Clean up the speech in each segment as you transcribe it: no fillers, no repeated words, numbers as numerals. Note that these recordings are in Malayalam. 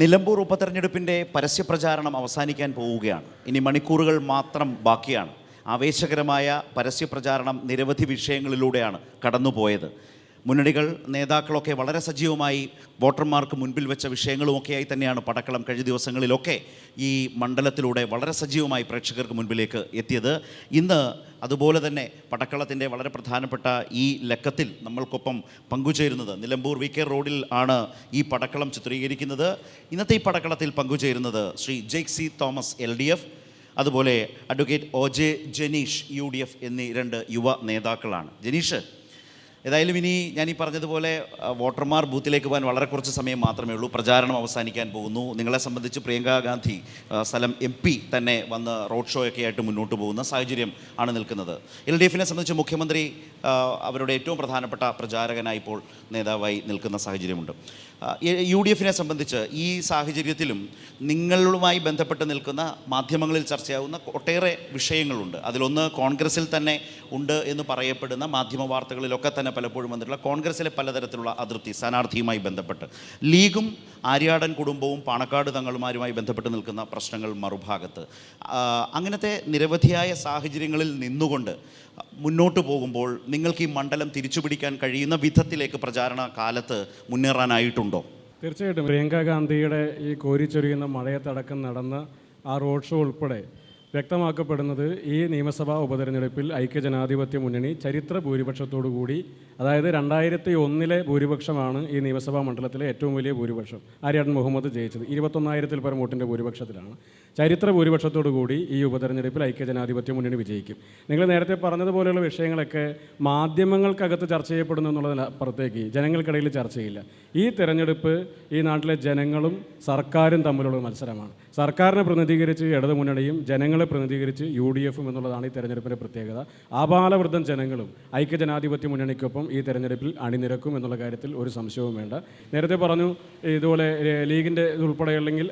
നിലമ്പൂർ ഉപതെരഞ്ഞെടുപ്പിൻ്റെ പരസ്യപ്രചാരണം അവസാനിക്കാൻ പോവുകയാണ്. ഇനി മണിക്കൂറുകൾ മാത്രം ബാക്കിയാണ്. ആവേശകരമായ പരസ്യപ്രചാരണം നിരവധി വിഷയങ്ങളിലൂടെയാണ് കടന്നുപോയത്. മുന്നണികൾ നേതാക്കളൊക്കെ വളരെ സജീവമായി വോട്ടർമാർക്ക് മുൻപിൽ വെച്ച വിഷയങ്ങളുമൊക്കെയായി തന്നെയാണ് പടക്കളം കഴിഞ്ഞ ദിവസങ്ങളിലൊക്കെ ഈ മണ്ഡലത്തിലൂടെ വളരെ സജീവമായി പ്രേക്ഷകർക്ക് മുൻപിലേക്ക് എത്തിയത്. ഇന്ന് അതുപോലെ തന്നെ പടക്കളത്തിൻ്റെ വളരെ പ്രധാനപ്പെട്ട ഈ ലക്കത്തിൽ നമ്മൾക്കൊപ്പം പങ്കുചേരുന്നത് നിലമ്പൂർ വി കെ റോഡിൽ ആണ് ഈ പടക്കളം ചിത്രീകരിക്കുന്നത്. ഇന്നത്തെ ഈ പടക്കളത്തിൽ പങ്കുചേരുന്നത് ശ്രീ ജെയ്സി തോമസ് LDF, അതുപോലെ അഡ്വക്കേറ്റ് OJ ജനീഷ് UDF എന്നീ രണ്ട് യുവ നേതാക്കളാണ്. ജനീഷ്, ഏതായാലും ഇനി ഞാൻ ഈ പറഞ്ഞതുപോലെ വോട്ടർമാർ ബൂത്തിലേക്ക് പോകാൻ വളരെ കുറച്ച് സമയം മാത്രമേ ഉള്ളൂ. പ്രചാരണം അവസാനിക്കാൻ പോകുന്നു. നിങ്ങളെ സംബന്ധിച്ച് പ്രിയങ്ക ഗാന്ധി സ്ഥലം MP തന്നെ വന്ന് റോഡ് ഷോ ഒക്കെ ആയിട്ട് മുന്നോട്ട് പോകുന്ന സാഹചര്യം ആണ് നിൽക്കുന്നത്. LDFനെ സംബന്ധിച്ച് മുഖ്യമന്ത്രി അവരുടെ ഏറ്റവും പ്രധാനപ്പെട്ട പ്രചാരകനായി ഇപ്പോൾ നേതാവായി നിൽക്കുന്ന സാഹചര്യമുണ്ട്. UDFനെ സംബന്ധിച്ച് ഈ സാഹചര്യത്തിലും നിങ്ങളുമായി ബന്ധപ്പെട്ട് നിൽക്കുന്ന മാധ്യമങ്ങളിൽ ചർച്ചയാവുന്ന ഒട്ടേറെ വിഷയങ്ങളുണ്ട്. അതിലൊന്ന് കോൺഗ്രസിൽ തന്നെ ഉണ്ട് എന്ന് പറയപ്പെടുന്ന മാധ്യമ വാർത്തകളിലൊക്കെ തന്നെ പലപ്പോഴും വന്നിട്ടുള്ള കോൺഗ്രസിലെ പലതരത്തിലുള്ള അതൃപ്തി സ്ഥാനാർത്ഥിയുമായി ബന്ധപ്പെട്ട്, ലീഗും ആര്യാടൻ കുടുംബവും പാണക്കാട് തങ്ങളുമാരുമായി ബന്ധപ്പെട്ട് നിൽക്കുന്ന പ്രശ്നങ്ങൾ മറുഭാഗത്ത്, അങ്ങനത്തെ നിരവധിയായ സാഹചര്യങ്ങളിൽ നിന്നുകൊണ്ട് മുന്നോട്ട് പോകുമ്പോൾ നിങ്ങൾക്ക് ഈ മണ്ഡലം തിരിച്ചുപിടിക്കാൻ കഴിയുന്ന വിധത്തിലേക്ക് പ്രചാരണ കാലത്ത് മുന്നേറാനായിട്ടുണ്ടോ? തീർച്ചയായിട്ടും പ്രിയങ്ക ഗാന്ധിയുടെ ഈ കോരിച്ചൊരിയുന്ന മഴയത്തടക്കം നടന്ന ആ റോഡ് ഷോ ഉൾപ്പെടെ വ്യക്തമാക്കപ്പെടുന്നത് ഈ നിയമസഭാ ഉപതെരഞ്ഞെടുപ്പിൽ ഐക്യജനാധിപത്യ മുന്നണി ചരിത്ര ഭൂരിപക്ഷത്തോടു കൂടി, അതായത് 2001 ഭൂരിപക്ഷമാണ് ഈ നിയമസഭാ മണ്ഡലത്തിലെ ഏറ്റവും വലിയ ഭൂരിപക്ഷം. ആര്യാടൻ മുഹമ്മദ് ജയിച്ചത് 21,000-ൽ പരം വോട്ടിൻ്റെ ഭൂരിപക്ഷത്തിലാണ്. ചരിത്ര ഭൂരിപക്ഷത്തോടു കൂടി ഈ ഉപതെരഞ്ഞെടുപ്പിൽ ഐക്യജനാധിപത്യ മുന്നണി വിജയിക്കും. നിങ്ങൾ നേരത്തെ പറഞ്ഞതുപോലെയുള്ള വിഷയങ്ങളൊക്കെ മാധ്യമങ്ങൾക്കകത്ത് ചർച്ച ചെയ്യപ്പെടുന്നു എന്നുള്ളതിനപ്പുറത്തേക്ക് ജനങ്ങൾക്കിടയിൽ ചർച്ചയില്ല. ഈ തെരഞ്ഞെടുപ്പ് ഈ നാട്ടിലെ ജനങ്ങളും സർക്കാരും തമ്മിലുള്ള മത്സരമാണ്. സർക്കാരിനെ പ്രതിനിധീകരിച്ച് ഇടതുമുന്നണിയും ജനങ്ങളെ പ്രതിനിധീകരിച്ച് UDFും എന്നുള്ളതാണ് ഈ തെരഞ്ഞെടുപ്പിൻ്റെ പ്രത്യേകത. ആബാലവൃദ്ധം ജനങ്ങളും ഐക്യജനാധിപത്യ മുന്നണിക്കൊപ്പം ഈ തെരഞ്ഞെടുപ്പിൽ അണിനിരക്കും എന്നുള്ള കാര്യത്തിൽ ഒരു സംശയവും വേണ്ട. നേരത്തെ പറഞ്ഞു ഇതുപോലെ ലീഗിൻ്റെ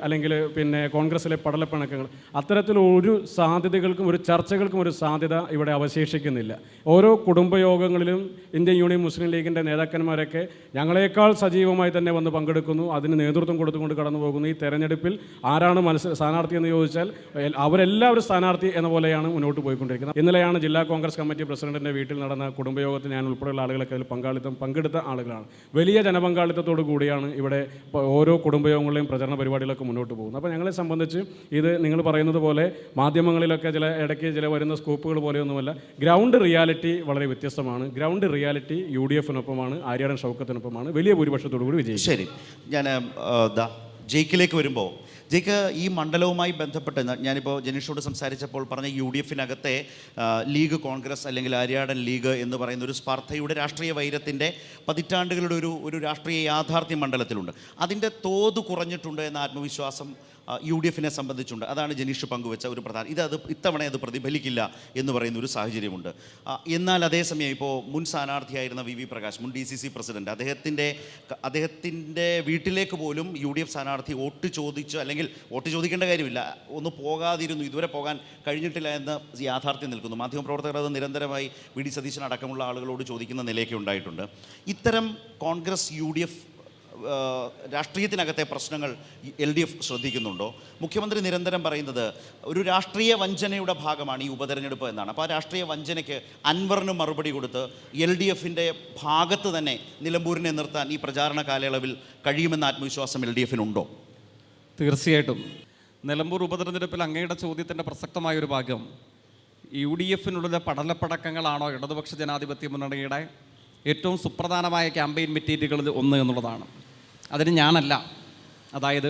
അല്ലെങ്കിൽ പിന്നെ കോൺഗ്രസിലെ പടലപ്പിണക്കങ്ങൾ, അത്തരത്തിലൊരു സാധ്യതകൾക്കും ഒരു ചർച്ചകൾക്കും ഒരു സാധ്യത ഇവിടെ അവശേഷിക്കുന്നില്ല. ഓരോ കുടുംബയോഗങ്ങളിലും ഇന്ത്യൻ യൂണിയൻ മുസ്ലിം ലീഗിൻ്റെ നേതാക്കന്മാരൊക്കെ ഞങ്ങളെക്കാൾ സജീവമായി തന്നെ വന്ന് പങ്കെടുക്കുന്നു, അതിന് നേതൃത്വം കൊടുത്തുകൊണ്ട് കടന്നു പോകുന്നു. ഈ തെരഞ്ഞെടുപ്പിൽ ആരാണ് സ്ഥാനാർത്ഥി എന്ന് ചോദിച്ചാൽ അവരെല്ലാവരും സ്ഥാനാർത്ഥി എന്ന പോലെയാണ് മുന്നോട്ട് പോയിക്കൊണ്ടിരിക്കുന്നത്. ഇന്നലെയാണ് ജില്ലാ കോൺഗ്രസ് കമ്മിറ്റി പ്രസിഡന്റിൻ്റെ വീട്ടിൽ നടന്ന കുടുംബയോഗത്തിൽ ഞാൻ ഉൾപ്പെടെയുള്ള ആളുകളൊക്കെ അതിൽ പങ്കെടുത്ത ആളുകളാണ്. വലിയ ജനപങ്കാളിത്തത്തോടു കൂടിയാണ് ഇവിടെ ഓരോ കുടുംബയോഗങ്ങളിലെയും പ്രചരണ പരിപാടികളൊക്കെ മുന്നോട്ട് പോകുന്നത്. അപ്പോൾ ഞങ്ങളെ സംബന്ധിച്ച് ഇത് നിങ്ങൾ പറയുന്നത് പോലെ മാധ്യമങ്ങളിലൊക്കെ ഇടയ്ക്ക് വരുന്ന സ്കൂപ്പുകൾ പോലെയൊന്നുമല്ല. ഗ്രൗണ്ട് റിയാലിറ്റി വളരെ വ്യത്യസ്തമാണ്. ഗ്രൗണ്ട് റിയാലിറ്റി UDFിനൊപ്പമാണ്, ആര്യാടൻ ഷൗക്കത്തിനൊപ്പമാണ്. വലിയ ഭൂരിപക്ഷത്തോടു കൂടി വിജയിക്കും. ശരി, ഞാൻ ജയിക്കിലേക്ക് വരുമ്പോൾ, ജയിക്ക് ഈ മണ്ഡലവുമായി ബന്ധപ്പെട്ട് ഞാനിപ്പോൾ ജനീഷോട് സംസാരിച്ചപ്പോൾ പറഞ്ഞ UDFിനകത്തെ ലീഗ് കോൺഗ്രസ് അല്ലെങ്കിൽ ആര്യാടൻ ലീഗ് എന്ന് പറയുന്ന ഒരു സ്പർദ്ധയുടെ രാഷ്ട്രീയ വൈരത്തിൻ്റെ പതിറ്റാണ്ടുകളുടെ ഒരു രാഷ്ട്രീയ യാഥാർത്ഥ്യം മണ്ഡലത്തിലുണ്ട്. അതിൻ്റെ തോത് കുറഞ്ഞിട്ടുണ്ട് എന്ന ആത്മവിശ്വാസം UDFിനെ സംബന്ധിച്ചുണ്ട്. അതാണ് ജനീഷ് പങ്കുവെച്ച ഒരു ഇത്തവണ അത് പ്രതിഫലിക്കില്ല എന്ന് പറയുന്ന ഒരു സാഹചര്യമുണ്ട്. എന്നാൽ അതേസമയം ഇപ്പോൾ മുൻ സ്ഥാനാർത്ഥിയായിരുന്ന VV പ്രകാശ്, മുൻ DCC പ്രസിഡന്റ്, അദ്ദേഹത്തിൻ്റെ വീട്ടിലേക്ക് പോലും UDF സ്ഥാനാർത്ഥി വോട്ട് ചോദിച്ചു, അല്ലെങ്കിൽ വോട്ട് ചോദിക്കേണ്ട കാര്യമില്ല, ഒന്ന് പോകാതിരുന്നു, ഇതുവരെ പോകാൻ കഴിഞ്ഞിട്ടില്ല എന്ന് യാഥാർത്ഥ്യം നിൽക്കുന്നു. മാധ്യമപ്രവർത്തകർ അത് നിരന്തരമായി VD സതീശൻ അടക്കമുള്ള ആളുകളോട് ചോദിക്കുന്ന നിലയൊക്കെ ഉണ്ടായിട്ടുണ്ട്. ഇത്തരം കോൺഗ്രസ് UDF രാഷ്ട്രീയത്തിനകത്തെ പ്രശ്നങ്ങൾ LDF ശ്രദ്ധിക്കുന്നുണ്ടോ? മുഖ്യമന്ത്രി നിരന്തരം പറയുന്നത് ഒരു രാഷ്ട്രീയ വഞ്ചനയുടെ ഭാഗമാണ് ഈ ഉപതെരഞ്ഞെടുപ്പ് എന്നാണ്. അപ്പോൾ ആ രാഷ്ട്രീയ വഞ്ചനയ്ക്ക് അൻവറിന് മറുപടി കൊടുത്ത് LDFിൻ്റെ ഭാഗത്ത് തന്നെ നിലമ്പൂരിനെ നിർത്താൻ ഈ പ്രചാരണ കാലയളവിൽ കഴിയുമെന്ന ആത്മവിശ്വാസം LDFിനുണ്ടോ? തീർച്ചയായിട്ടും. നിലമ്പൂർ ഉപതെരഞ്ഞെടുപ്പിൽ അങ്ങയുടെ ചോദ്യത്തിൻ്റെ പ്രസക്തമായൊരു ഭാഗം UDFിനുള്ള പടലപ്പടക്കങ്ങളാണോ ഇടതുപക്ഷ ജനാധിപത്യ മുന്നണിയുടെ ഏറ്റവും സുപ്രധാനമായ ക്യാമ്പയിൻ മെറ്റീരിയലുകളിൽ ഒന്ന് എന്നുള്ളതാണ്. അതിന് ഞാനല്ല. അതായത്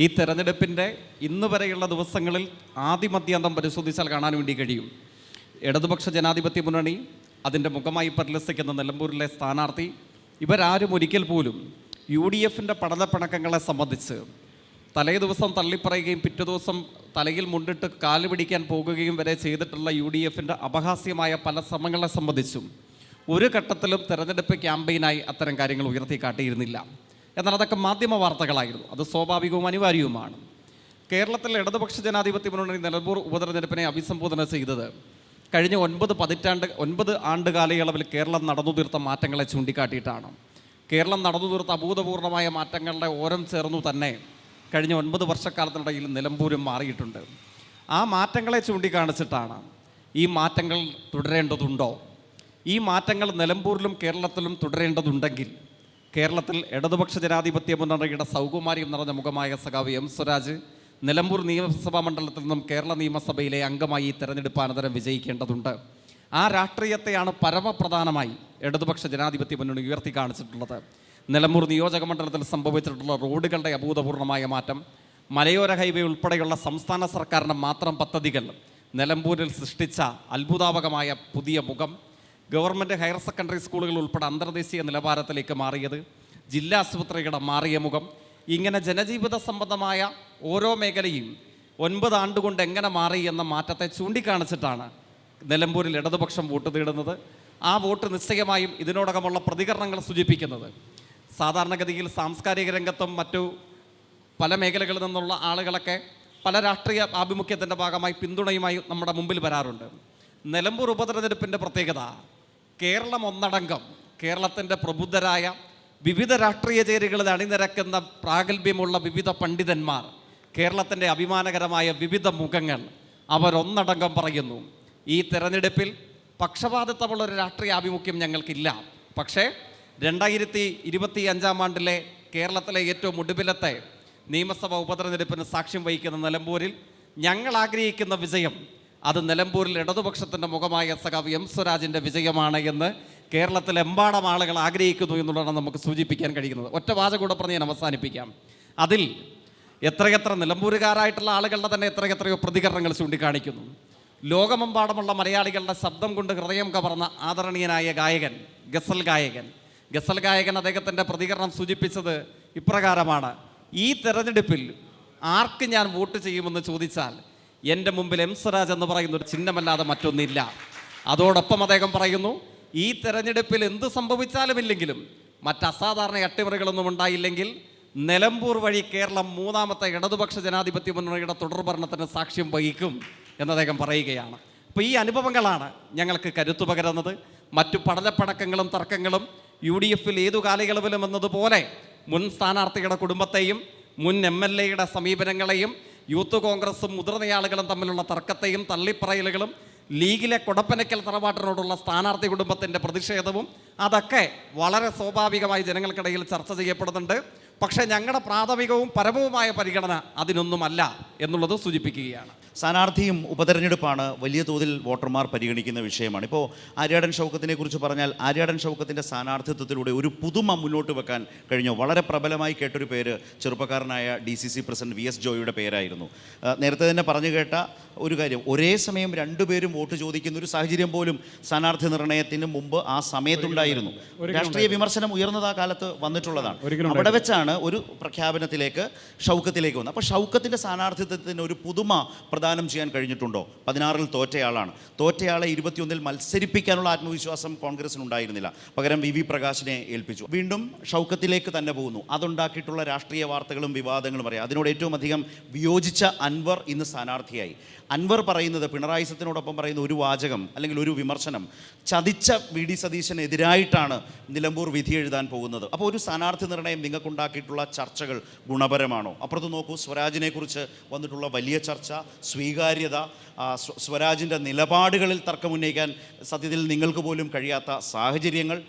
ഈ തെരഞ്ഞെടുപ്പിൻ്റെ ഇന്ന് വരെയുള്ള ദിവസങ്ങളിൽ ആദ്യമദ്യാന്തം പരിശോധിച്ചാൽ കാണാൻ വേണ്ടി കഴിയും. ഇടതുപക്ഷ ജനാധിപത്യ മുന്നണി, അതിൻ്റെ മുഖമായി പരിലസിക്കുന്ന നിലമ്പൂരിലെ സ്ഥാനാർത്ഥി, ഇവരാരും ഒരിക്കൽ പോലും UDFിൻ്റെ പടലപ്പിണക്കങ്ങളെ സംബന്ധിച്ച് തലേ ദിവസം തള്ളിപ്പറയുകയും പിറ്റേ ദിവസം തലയിൽ മുണ്ടിട്ട് കാല് പിടിക്കാൻ പോകുകയും വരെ ചെയ്തിട്ടുള്ള UDFിൻ്റെ അപഹാസ്യമായ പല ശ്രമങ്ങളെ സംബന്ധിച്ചും ഒരു ഘട്ടത്തിലും തെരഞ്ഞെടുപ്പ് ക്യാമ്പയിനായി അത്തരം കാര്യങ്ങൾ ഉയർത്തി കാട്ടിയിരുന്നില്ല. എന്നാൽ അതൊക്കെ മാധ്യമ വാർത്തകളായിരുന്നു. അത് സ്വാഭാവികവും അനിവാര്യവുമാണ്. കേരളത്തിലെ ഇടതുപക്ഷ ജനാധിപത്യ മുന്നണി നിലമ്പൂർ ഉപതെരഞ്ഞെടുപ്പിനെ അഭിസംബോധന ചെയ്തത് കഴിഞ്ഞ 9 ആണ്ട് കാലയളവിൽ കേരളം നടന്നു തീർത്ത മാറ്റങ്ങളെ ചൂണ്ടിക്കാട്ടിയിട്ടാണ്. കേരളം നടന്നു തീർത്ത അഭൂതപൂർവമായ മാറ്റങ്ങളുടെ ഓരം ചേർന്നു തന്നെ കഴിഞ്ഞ 9 വർഷക്കാലത്തിനിടയിൽ നിലമ്പൂരും മാറിയിട്ടുണ്ട്. ആ മാറ്റങ്ങളെ ചൂണ്ടിക്കാണിച്ചിട്ടാണ് ഈ മാറ്റങ്ങൾ തുടരേണ്ടതുണ്ടോ, ഈ മാറ്റങ്ങൾ നിലമ്പൂരിലും കേരളത്തിലും തുടരേണ്ടതുണ്ടെങ്കിൽ കേരളത്തിൽ ഇടതുപക്ഷ ജനാധിപത്യ മുന്നണിയുടെ സൗകുമാര്യം നിറഞ്ഞ മുഖമായ സഖാവ് എം സ്വരാജ് നിലമ്പൂർ നിയമസഭാ മണ്ഡലത്തിൽ നിന്നും കേരള നിയമസഭയിലെ അംഗമായി ഈ തെരഞ്ഞെടുപ്പാനന്തരം വിജയിക്കേണ്ടതുണ്ട്. ആ രാഷ്ട്രീയത്തെയാണ് പരമപ്രധാനമായി ഇടതുപക്ഷ ജനാധിപത്യ മുന്നണി ഉയർത്തി കാണിച്ചിട്ടുള്ളത്. നിലമ്പൂർ നിയോജക മണ്ഡലത്തിൽ സംഭവിച്ചിട്ടുള്ള റോഡുകളുടെ അഭൂതപൂർണമായ മാറ്റം, മലയോര ഹൈവേ ഉൾപ്പെടെയുള്ള സംസ്ഥാന സർക്കാരിൻ്റെ മാത്രം പദ്ധതികൾ നിലമ്പൂരിൽ സൃഷ്ടിച്ച അത്ഭുതാപകമായ പുതിയ മുഖം, ഗവൺമെൻറ് ഹയർ സെക്കൻഡറി സ്കൂളുകൾ ഉൾപ്പെടെ അന്തർദേശീയ നിലവാരത്തിലേക്ക് മാറിയത്, ജില്ലാ ആശുപത്രികളുടെ മാറിയ മുഖം, ഇങ്ങനെ ജനജീവിത സംബന്ധമായ ഓരോ മേഖലയും 9 ആണ്ടുകൊണ്ട് എങ്ങനെ മാറി എന്ന മാറ്റത്തെ ചൂണ്ടിക്കാണിച്ചിട്ടാണ് നിലമ്പൂരിൽ ഇടതുപക്ഷം വോട്ട് തേടുന്നത്. ആ വോട്ട് നിശ്ചയമായും ഇതിനോടകമുള്ള പ്രതികരണങ്ങൾ സൂചിപ്പിക്കുന്നത്. സാധാരണഗതിയിൽ സാംസ്കാരിക രംഗത്തും മറ്റു പല മേഖലകളിൽ നിന്നുള്ള ആളുകളൊക്കെ പല രാഷ്ട്രീയ ആഭിമുഖ്യത്തിൻ്റെ ഭാഗമായി പിന്തുണയുമായി നമ്മുടെ മുമ്പിൽ വരാറുണ്ട്. നിലമ്പൂർ ഉപതെരഞ്ഞെടുപ്പിൻ്റെ പ്രത്യേകത കേരളം ഒന്നടങ്കം, കേരളത്തിൻ്റെ പ്രബുദ്ധരായ വിവിധ രാഷ്ട്രീയ ചേരികളിൽ അണിനിരക്കുന്ന പ്രാഗൽഭ്യമുള്ള വിവിധ പണ്ഡിതന്മാർ, കേരളത്തിൻ്റെ അഭിമാനകരമായ വിവിധ മുഖങ്ങൾ അവരൊന്നടങ്കം പറയുന്നു, ഈ തെരഞ്ഞെടുപ്പിൽ പക്ഷപാതിത്വമുള്ളൊരു രാഷ്ട്രീയ ആഭിമുഖ്യം ഞങ്ങൾക്കില്ല. പക്ഷേ 2025 ആണ്ടിലെ കേരളത്തിലെ ഏറ്റവും ഒടുവിലത്തെ നിയമസഭാ ഉപതെരഞ്ഞെടുപ്പിന് സാക്ഷ്യം വഹിക്കുന്ന നിലമ്പൂരിൽ ഞങ്ങൾ ആഗ്രഹിക്കുന്ന വിജയം അത് നിലമ്പൂരിൽ ഇടതുപക്ഷത്തിൻ്റെ മുഖമായ സഖാവ് എം സ്വരാജിൻ്റെ വിജയമാണ് എന്ന് കേരളത്തിലെമ്പാടും ആളുകൾ ആഗ്രഹിക്കുന്നു എന്നുള്ളതാണ് നമുക്ക് സൂചിപ്പിക്കാൻ കഴിയുന്നത്. ഒറ്റ വാചകം കൂടെ പറഞ്ഞ് ഞാൻ അവസാനിപ്പിക്കാം. അതിൽ എത്രയെത്ര നിലമ്പൂരുകാരായിട്ടുള്ള ആളുകളുടെ തന്നെ എത്രയെത്രയോ പ്രതികരണങ്ങൾ ചൂണ്ടിക്കാണിക്കുന്നു. ലോകമെമ്പാടുമുള്ള മലയാളികളുടെ ശബ്ദം കൊണ്ട് ഹൃദയം കവർന്ന ആദരണീയനായ ഗായകൻ, ഗസൽ ഗായകൻ അദ്ദേഹത്തിൻ്റെ പ്രതികരണം സൂചിപ്പിച്ചത് ഇപ്രകാരമാണ്: ഈ തെരഞ്ഞെടുപ്പിൽ ആർക്ക് ഞാൻ വോട്ട് ചെയ്യുമെന്ന് ചോദിച്ചാൽ എൻ്റെ മുമ്പിൽ എം സ്വരാജ് എന്ന് പറയുന്ന ഒരു ചിഹ്നമല്ലാതെ മറ്റൊന്നില്ല. അതോടൊപ്പം അദ്ദേഹം പറയുന്നു, ഈ തെരഞ്ഞെടുപ്പിൽ എന്ത് സംഭവിച്ചാലുമില്ലെങ്കിലും മറ്റസാധാരണ അട്ടിമറികളൊന്നും ഉണ്ടായില്ലെങ്കിൽ നിലമ്പൂർ വഴി കേരളം 3ാമത്തെ ഇടതുപക്ഷ ജനാധിപത്യ മുന്നണിയുടെ തുടർഭരണത്തിന് സാക്ഷ്യം വഹിക്കും എന്ന് അദ്ദേഹം പറയുകയാണ്. അപ്പോൾ ഈ അനുഭവങ്ങളാണ് ഞങ്ങൾക്ക് കരുത്തു പകരുന്നത്. മറ്റു പഠനപ്പടക്കങ്ങളും തർക്കങ്ങളും UDF ഏതു കാലയളവിലും എന്നതുപോലെ മുൻ സ്ഥാനാർത്ഥിയുടെ കുടുംബത്തെയും മുൻ MLAയുടെ സമീപനങ്ങളെയും യൂത്ത് കോൺഗ്രസും മുതിർന്നയാളുകളും തമ്മിലുള്ള തർക്കത്തെയും തള്ളിപ്പറയലുകളും ലീഗിലെ കൊടപ്പനയ്ക്കൽ തറവാട്ടിനോടുള്ള സ്ഥാനാർത്ഥി കുടുംബത്തിൻ്റെ പ്രതിഷേധവും അതൊക്കെ വളരെ സ്വാഭാവികമായി ജനങ്ങൾക്കിടയിൽ ചർച്ച ചെയ്യപ്പെടുന്നുണ്ട്. പക്ഷേ ഞങ്ങളുടെ പ്രാഥമികവും പരമവുമായ പരിഗണന അതിനൊന്നുമല്ല എന്നുള്ളത് സൂചിപ്പിക്കുകയാണ്. സ്ഥാനാർത്ഥിയും ഉപതെരഞ്ഞെടുപ്പാണ് വലിയ തോതിൽ വോട്ടർമാർ പരിഗണിക്കുന്ന വിഷയമാണ്. ഇപ്പോൾ ആര്യാടൻ ഷൗക്കത്തിനെ കുറിച്ച് പറഞ്ഞാൽ ആര്യാടൻ ഷൗക്കത്തിൻ്റെ സ്ഥാനാർത്ഥിത്വത്തിലൂടെ ഒരു പുതുമ മുന്നോട്ട് വെക്കാൻ കഴിഞ്ഞു. വളരെ പ്രബലമായി കേട്ടൊരു പേര് ചെറുപ്പക്കാരനായ DCC പ്രസിഡന്റ് VS ജോയിയുടെ പേരായിരുന്നു. നേരത്തെ തന്നെ പറഞ്ഞു കേട്ട ഒരു കാര്യം, ഒരേ സമയം രണ്ടുപേരും വോട്ട് ചോദിക്കുന്ന ഒരു സാഹചര്യം പോലും സ്ഥാനാർത്ഥി നിർണയത്തിന് മുമ്പ് ആ സമയത്തുണ്ടായിരുന്നു. രാഷ്ട്രീയ വിമർശനം ഉയർന്നത് ആ കാലത്ത് വന്നിട്ടുള്ളതാണ്. അവിടെ വെച്ചാണ് ഒരു പ്രഖ്യാപനത്തിലേക്ക് ഷൗക്കത്തിലേക്ക് വന്നത്. അപ്പോൾ ഷൗക്കത്തിൻ്റെ സ്ഥാനാർത്ഥിത്വത്തിന് ഒരു പുതുമ പ്രദാനം ചെയ്യാൻ കഴിഞ്ഞിട്ടുണ്ടോ? 16-ൽ തോറ്റയാളാണ്. തോറ്റയാളെ 21-ൽ മത്സരിപ്പിക്കാനുള്ള ആത്മവിശ്വാസം കോൺഗ്രസിനുണ്ടായിരുന്നില്ല. പകരം VV പ്രകാശിനെ ഏൽപ്പിച്ചു. വീണ്ടും ഷൗക്കത്തിലേക്ക് തന്നെ പോകുന്നു. അതുണ്ടാക്കിയിട്ടുള്ള രാഷ്ട്രീയ വാർത്തകളും വിവാദങ്ങളും പറയാം. അതിനോട് ഏറ്റവും അധികം വിയോജിച്ച അൻവർ ഇന്ന് സ്ഥാനാർത്ഥിയായി. അൻവർ പറയുന്നത്, പിണറായി സത്തിനോടൊപ്പം പറയുന്ന ഒരു വാചകം അല്ലെങ്കിൽ ഒരു വിമർശനം, ചതിച്ച VD സതീശനെതിരായിട്ടാണ് നിലമ്പൂർ വിധി എഴുതാൻ പോകുന്നത്. അപ്പോൾ ഒരു സ്ഥാനാർത്ഥി നിർണയം നിങ്ങൾക്കുണ്ടാക്കിയിട്ടുള്ള ചർച്ചകൾ ഗുണപരമാണോ? അപ്പുറത്ത് നോക്കൂ, സ്വരാജിനെ കുറിച്ച് വന്നിട്ടുള്ള വലിയ ചർച്ച, സ്വീകാര്യത, സ്വരാജിൻ്റെ നിലപാടുകളിൽ തർക്കമുന്നയിക്കാൻ സത്യത്തിൽ നിങ്ങൾക്ക് പോലും കഴിയാത്ത സാഹചര്യങ്ങൾ.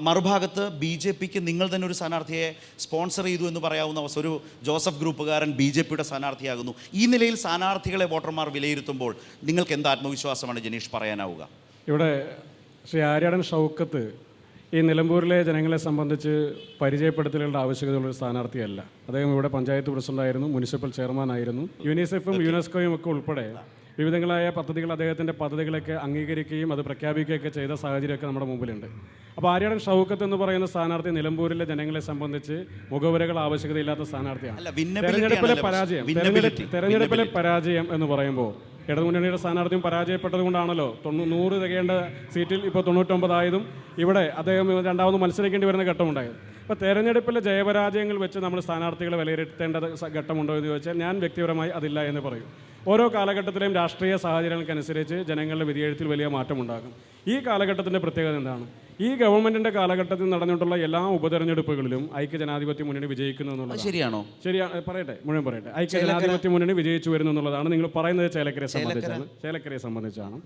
മറുഭാഗത്ത് BJPക്ക് നിങ്ങൾ തന്നെ ഒരു സ്ഥാനാർത്ഥിയെ സ്പോൺസർ ചെയ്തു എന്ന് പറയാവുന്ന അവസ്ഥ. ഒരു ജോസഫ് ഗ്രൂപ്പുകാരൻ BJPയുടെ സ്ഥാനാർത്ഥിയാകുന്നു. ഈ നിലയിൽ സ്ഥാനാർത്ഥികളെ വോട്ടർമാർ വിലയിരുത്തുമ്പോൾ നിങ്ങൾക്ക് എന്ത് ആത്മവിശ്വാസമാണ് ജനീഷ് പറയാനാവുക? ഇവിടെ ശ്രീ ആര്യാടൻ ഷൗക്കത്ത് ഈ നിലമ്പൂരിലെ ജനങ്ങളെ സംബന്ധിച്ച് പരിചയപ്പെടുത്തലുകളുടെ ആവശ്യകതയുള്ളൊരു സ്ഥാനാർത്ഥിയല്ല. അദ്ദേഹം ഇവിടെ പഞ്ചായത്ത് പ്രസിഡന്റായിരുന്നു, മുനിസിപ്പൽ ചെയർമാനായിരുന്നു. യുനിസെഫും യുനെസ്കോയും ഒക്കെ ഉൾപ്പെടെ വിവിധങ്ങളായ പദ്ധതികൾ, അദ്ദേഹത്തിൻ്റെ പദ്ധതികളൊക്കെ അംഗീകരിക്കുകയും അത് പ്രഖ്യാപിക്കുകയൊക്കെ ചെയ്ത സാഹചര്യമൊക്കെ നമ്മുടെ മുമ്പിലുണ്ട്. അപ്പോൾ ആര്യാടൻ ഷൗക്കത്ത് എന്ന് പറയുന്ന സ്ഥാനാർത്ഥി നിലമ്പൂരിലെ ജനങ്ങളെ സംബന്ധിച്ച് മുഖവരകൾ ആവശ്യകതയില്ലാത്ത സ്ഥാനാർത്ഥിയാണ്. തെരഞ്ഞെടുപ്പിലെ പരാജയം എന്ന് പറയുമ്പോൾ ഇടതുമുന്നണിയുടെ സ്ഥാനാർത്ഥിയും പരാജയപ്പെട്ടത് കൊണ്ടാണല്ലോ 100 തികയേണ്ട സീറ്റിൽ ഇപ്പോൾ 99 ആയതും ഇവിടെ അദ്ദേഹം രണ്ടാമത് മത്സരിക്കേണ്ടി വരുന്ന ഘട്ടമുണ്ടായത്. അപ്പോൾ തെരഞ്ഞെടുപ്പിലെ ജയപരാജയങ്ങൾ വെച്ച് നമ്മൾ സ്ഥാനാർത്ഥികളെ വിലയിരുത്തേണ്ട ഘട്ടമുണ്ടോ എന്ന് ചോദിച്ചാൽ ഞാൻ വ്യക്തിപരമായി അതില്ല എന്ന് പറയും. ഓരോ കാലഘട്ടത്തിലെയും രാഷ്ട്രീയ സാഹചര്യങ്ങൾക്കനുസരിച്ച് ജനങ്ങളുടെ വിധിയെഴുത്തിൽ വലിയ മാറ്റമുണ്ടാകും. ഈ കാലഘട്ടത്തിൻ്റെ പ്രത്യേകത എന്താണ്? ഈ ഗവൺമെന്റിന്റെ കാലഘട്ടത്തിൽ നടന്നിട്ടുള്ള എല്ലാ ഉപതെരഞ്ഞെടുപ്പുകളിലും ഐക്യജനാധിപത്യ മുന്നണി വിജയിക്കുന്നു എന്നുള്ളത് ശരിയാണോ? ശരിയാണ്, പറയട്ടെ, മുഴുവൻ പറയട്ടെ. ഐക്യജനാധിപത്യ മുന്നണി വിജയിച്ചു വരുന്നു എന്നുള്ളതാണ്. നിങ്ങൾ പറയുന്നത് ചേലക്കരയെ സംബന്ധിച്ചാണ്.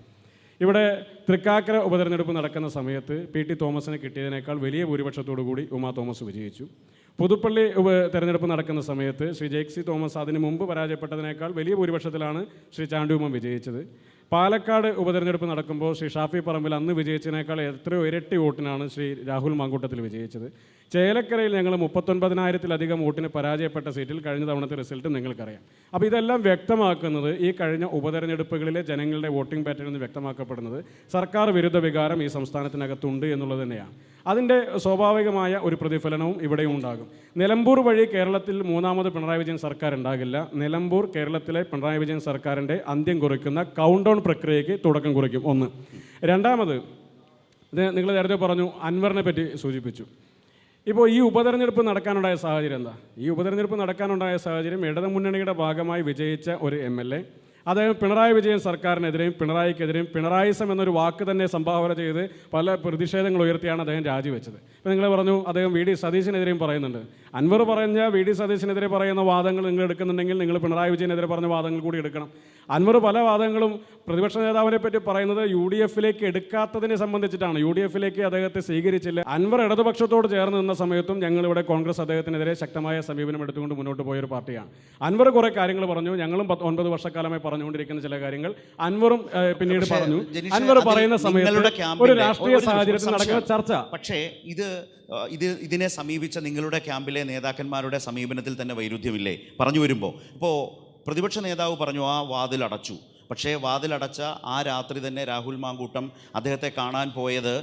ഇവിടെ തൃക്കാക്കര ഉപതെരഞ്ഞെടുപ്പ് നടക്കുന്ന സമയത്ത് PT തോമസിനെ കിട്ടിയതിനേക്കാൾ വലിയ ഭൂരിപക്ഷത്തോടു കൂടി ഉമാ തോമസ് വിജയിച്ചു. പുതുപ്പള്ളി തെരഞ്ഞെടുപ്പ് നടക്കുന്ന സമയത്ത് ശ്രീ ജേക്സി തോമസ് അതിന് മുമ്പ് പരാജയപ്പെട്ടതിനേക്കാൾ വലിയ ഭൂരിപക്ഷത്തിലാണ് ശ്രീ ചാണ്ടി ഉമ്മൻ വിജയിച്ചത്. പാലക്കാട് ഉപതെരഞ്ഞെടുപ്പ് നടക്കുമ്പോൾ ശ്രീ ഷാഫി പറമ്പിൽ അന്ന് വിജയിച്ചതിനേക്കാൾ എത്രയോ ഇരട്ടി വോട്ടിനാണ് ശ്രീ രാഹുൽ മാങ്കൂട്ടത്തിൽ വിജയിച്ചത്. ചേലക്കരയിൽ ഞങ്ങൾ 39,000-ലധികം വോട്ടിന് പരാജയപ്പെട്ട സീറ്റിൽ കഴിഞ്ഞ തവണത്തെ റിസൾട്ട് നിങ്ങൾക്കറിയാം. അപ്പോൾ ഇതെല്ലാം വ്യക്തമാക്കുന്നത്, ഈ കഴിഞ്ഞ ഉപതെരഞ്ഞെടുപ്പുകളിലെ ജനങ്ങളുടെ വോട്ടിംഗ് പാറ്റേൺ എന്ന് വ്യക്തമാക്കപ്പെടുന്നത് സർക്കാർ വിരുദ്ധ വികാരം ഈ സംസ്ഥാനത്തിനകത്തുണ്ട് എന്നുള്ളത് തന്നെയാണ്. അതിൻ്റെ സ്വാഭാവികമായ ഒരു പ്രതിഫലനവും ഇവിടെയും ഉണ്ടാകും. നിലമ്പൂർ വഴി കേരളത്തിൽ മൂന്നാമത് പിണറായി വിജയൻ സർക്കാർ ഉണ്ടാകില്ല. നിലമ്പൂർ കേരളത്തിലെ പിണറായി വിജയൻ സർക്കാരിൻ്റെ അന്ത്യം കുറിക്കുന്ന കൗണ്ട് ഡൗൺ പ്രക്രിയയ്ക്ക് തുടക്കം കുറിക്കും. ഒന്ന്. രണ്ടാമത്, ഇത് നിങ്ങൾ നേരത്തെ പറഞ്ഞു, അൻവറിനെ പറ്റി സൂചിപ്പിച്ചു. ഇപ്പോൾ ഈ ഉപതെരഞ്ഞെടുപ്പ് നടക്കാനുണ്ടായ സാഹചര്യം എന്താ? ഈ ഉപതെരഞ്ഞെടുപ്പ് നടക്കാനുണ്ടായ സാഹചര്യം, ഇടതുമുന്നണിയുടെ ഭാഗമായി വിജയിച്ച ഒരു MLA അദ്ദേഹം പിണറായി വിജയൻ സർക്കാരിനെതിരെയും പിണറായിക്കെതിരെയും പിണറായിസം എന്നൊരു വാക്ക് തന്നെ സംഭാവന ചെയ്ത് പല പ്രതിഷേധങ്ങൾ ഉയർത്തിയാണ് അദ്ദേഹം രാജിവെച്ചത്. ഇപ്പോൾ നിങ്ങൾ പറഞ്ഞു അദ്ദേഹം VD സതീശിനെതിരെയും പറയുന്നുണ്ട്. അൻവർ പറഞ്ഞ VD സതീശിനെതിരെ പറയുന്ന വാദങ്ങൾ നിങ്ങൾ എടുക്കുന്നുണ്ടെങ്കിൽ നിങ്ങൾ പിണറായി വിജയനെതിരെ പറഞ്ഞ വാദങ്ങൾ കൂടി എടുക്കണം. അൻവർ പല വാദങ്ങളും പ്രതിപക്ഷ നേതാവിനെ പറ്റി പറയുന്നത് UDF-ലേക്ക് എടുക്കാത്തതിനെ സംബന്ധിച്ചിട്ടാണ്. UDF-ലേക്ക് അദ്ദേഹത്തെ സ്വീകരിച്ചില്ല. അൻവർ ഇടതുപക്ഷത്തോട് ചേർന്ന് നിന്ന സമയത്തും ഞങ്ങളിവിടെ കോൺഗ്രസ് അദ്ദേഹത്തിനെതിരെ ശക്തമായ സമീപനം എടുത്തുകൊണ്ട് മുന്നോട്ട് പോയൊരു പാർട്ടിയാണ്. അൻവർ കുറേ കാര്യങ്ങൾ പറഞ്ഞു, ഞങ്ങളും 9 വർഷക്കാലമായി പറഞ്ഞുകൊണ്ടിരിക്കുന്ന ചില കാര്യങ്ങൾ അൻവറും പിന്നീട് പറഞ്ഞു. അൻവർ പറയുന്ന സമയത്ത് ഒരു രാഷ്ട്രീയ സാഹചര്യത്തിൽ നടക്കുന്ന ചർച്ച. പക്ഷേ ഇതിനെ സമീപിച്ച നിങ്ങളുടെ ക്യാമ്പിലെ നേതാക്കന്മാരുടെ സമീപനത്തിൽ തന്നെ വൈരുദ്ധ്യമില്ലേ പറഞ്ഞു വരുമ്പോൾ? ഇപ്പോൾ പ്രതിപക്ഷ നേതാവ് പറഞ്ഞു ആ വാതിൽ അടച്ചു. പക്ഷേ വാതിലടച്ച ആ രാത്രി തന്നെ രാഹുൽ മാങ്കൂട്ടം അദ്ദേഹത്തെ കാണാൻ പോയത്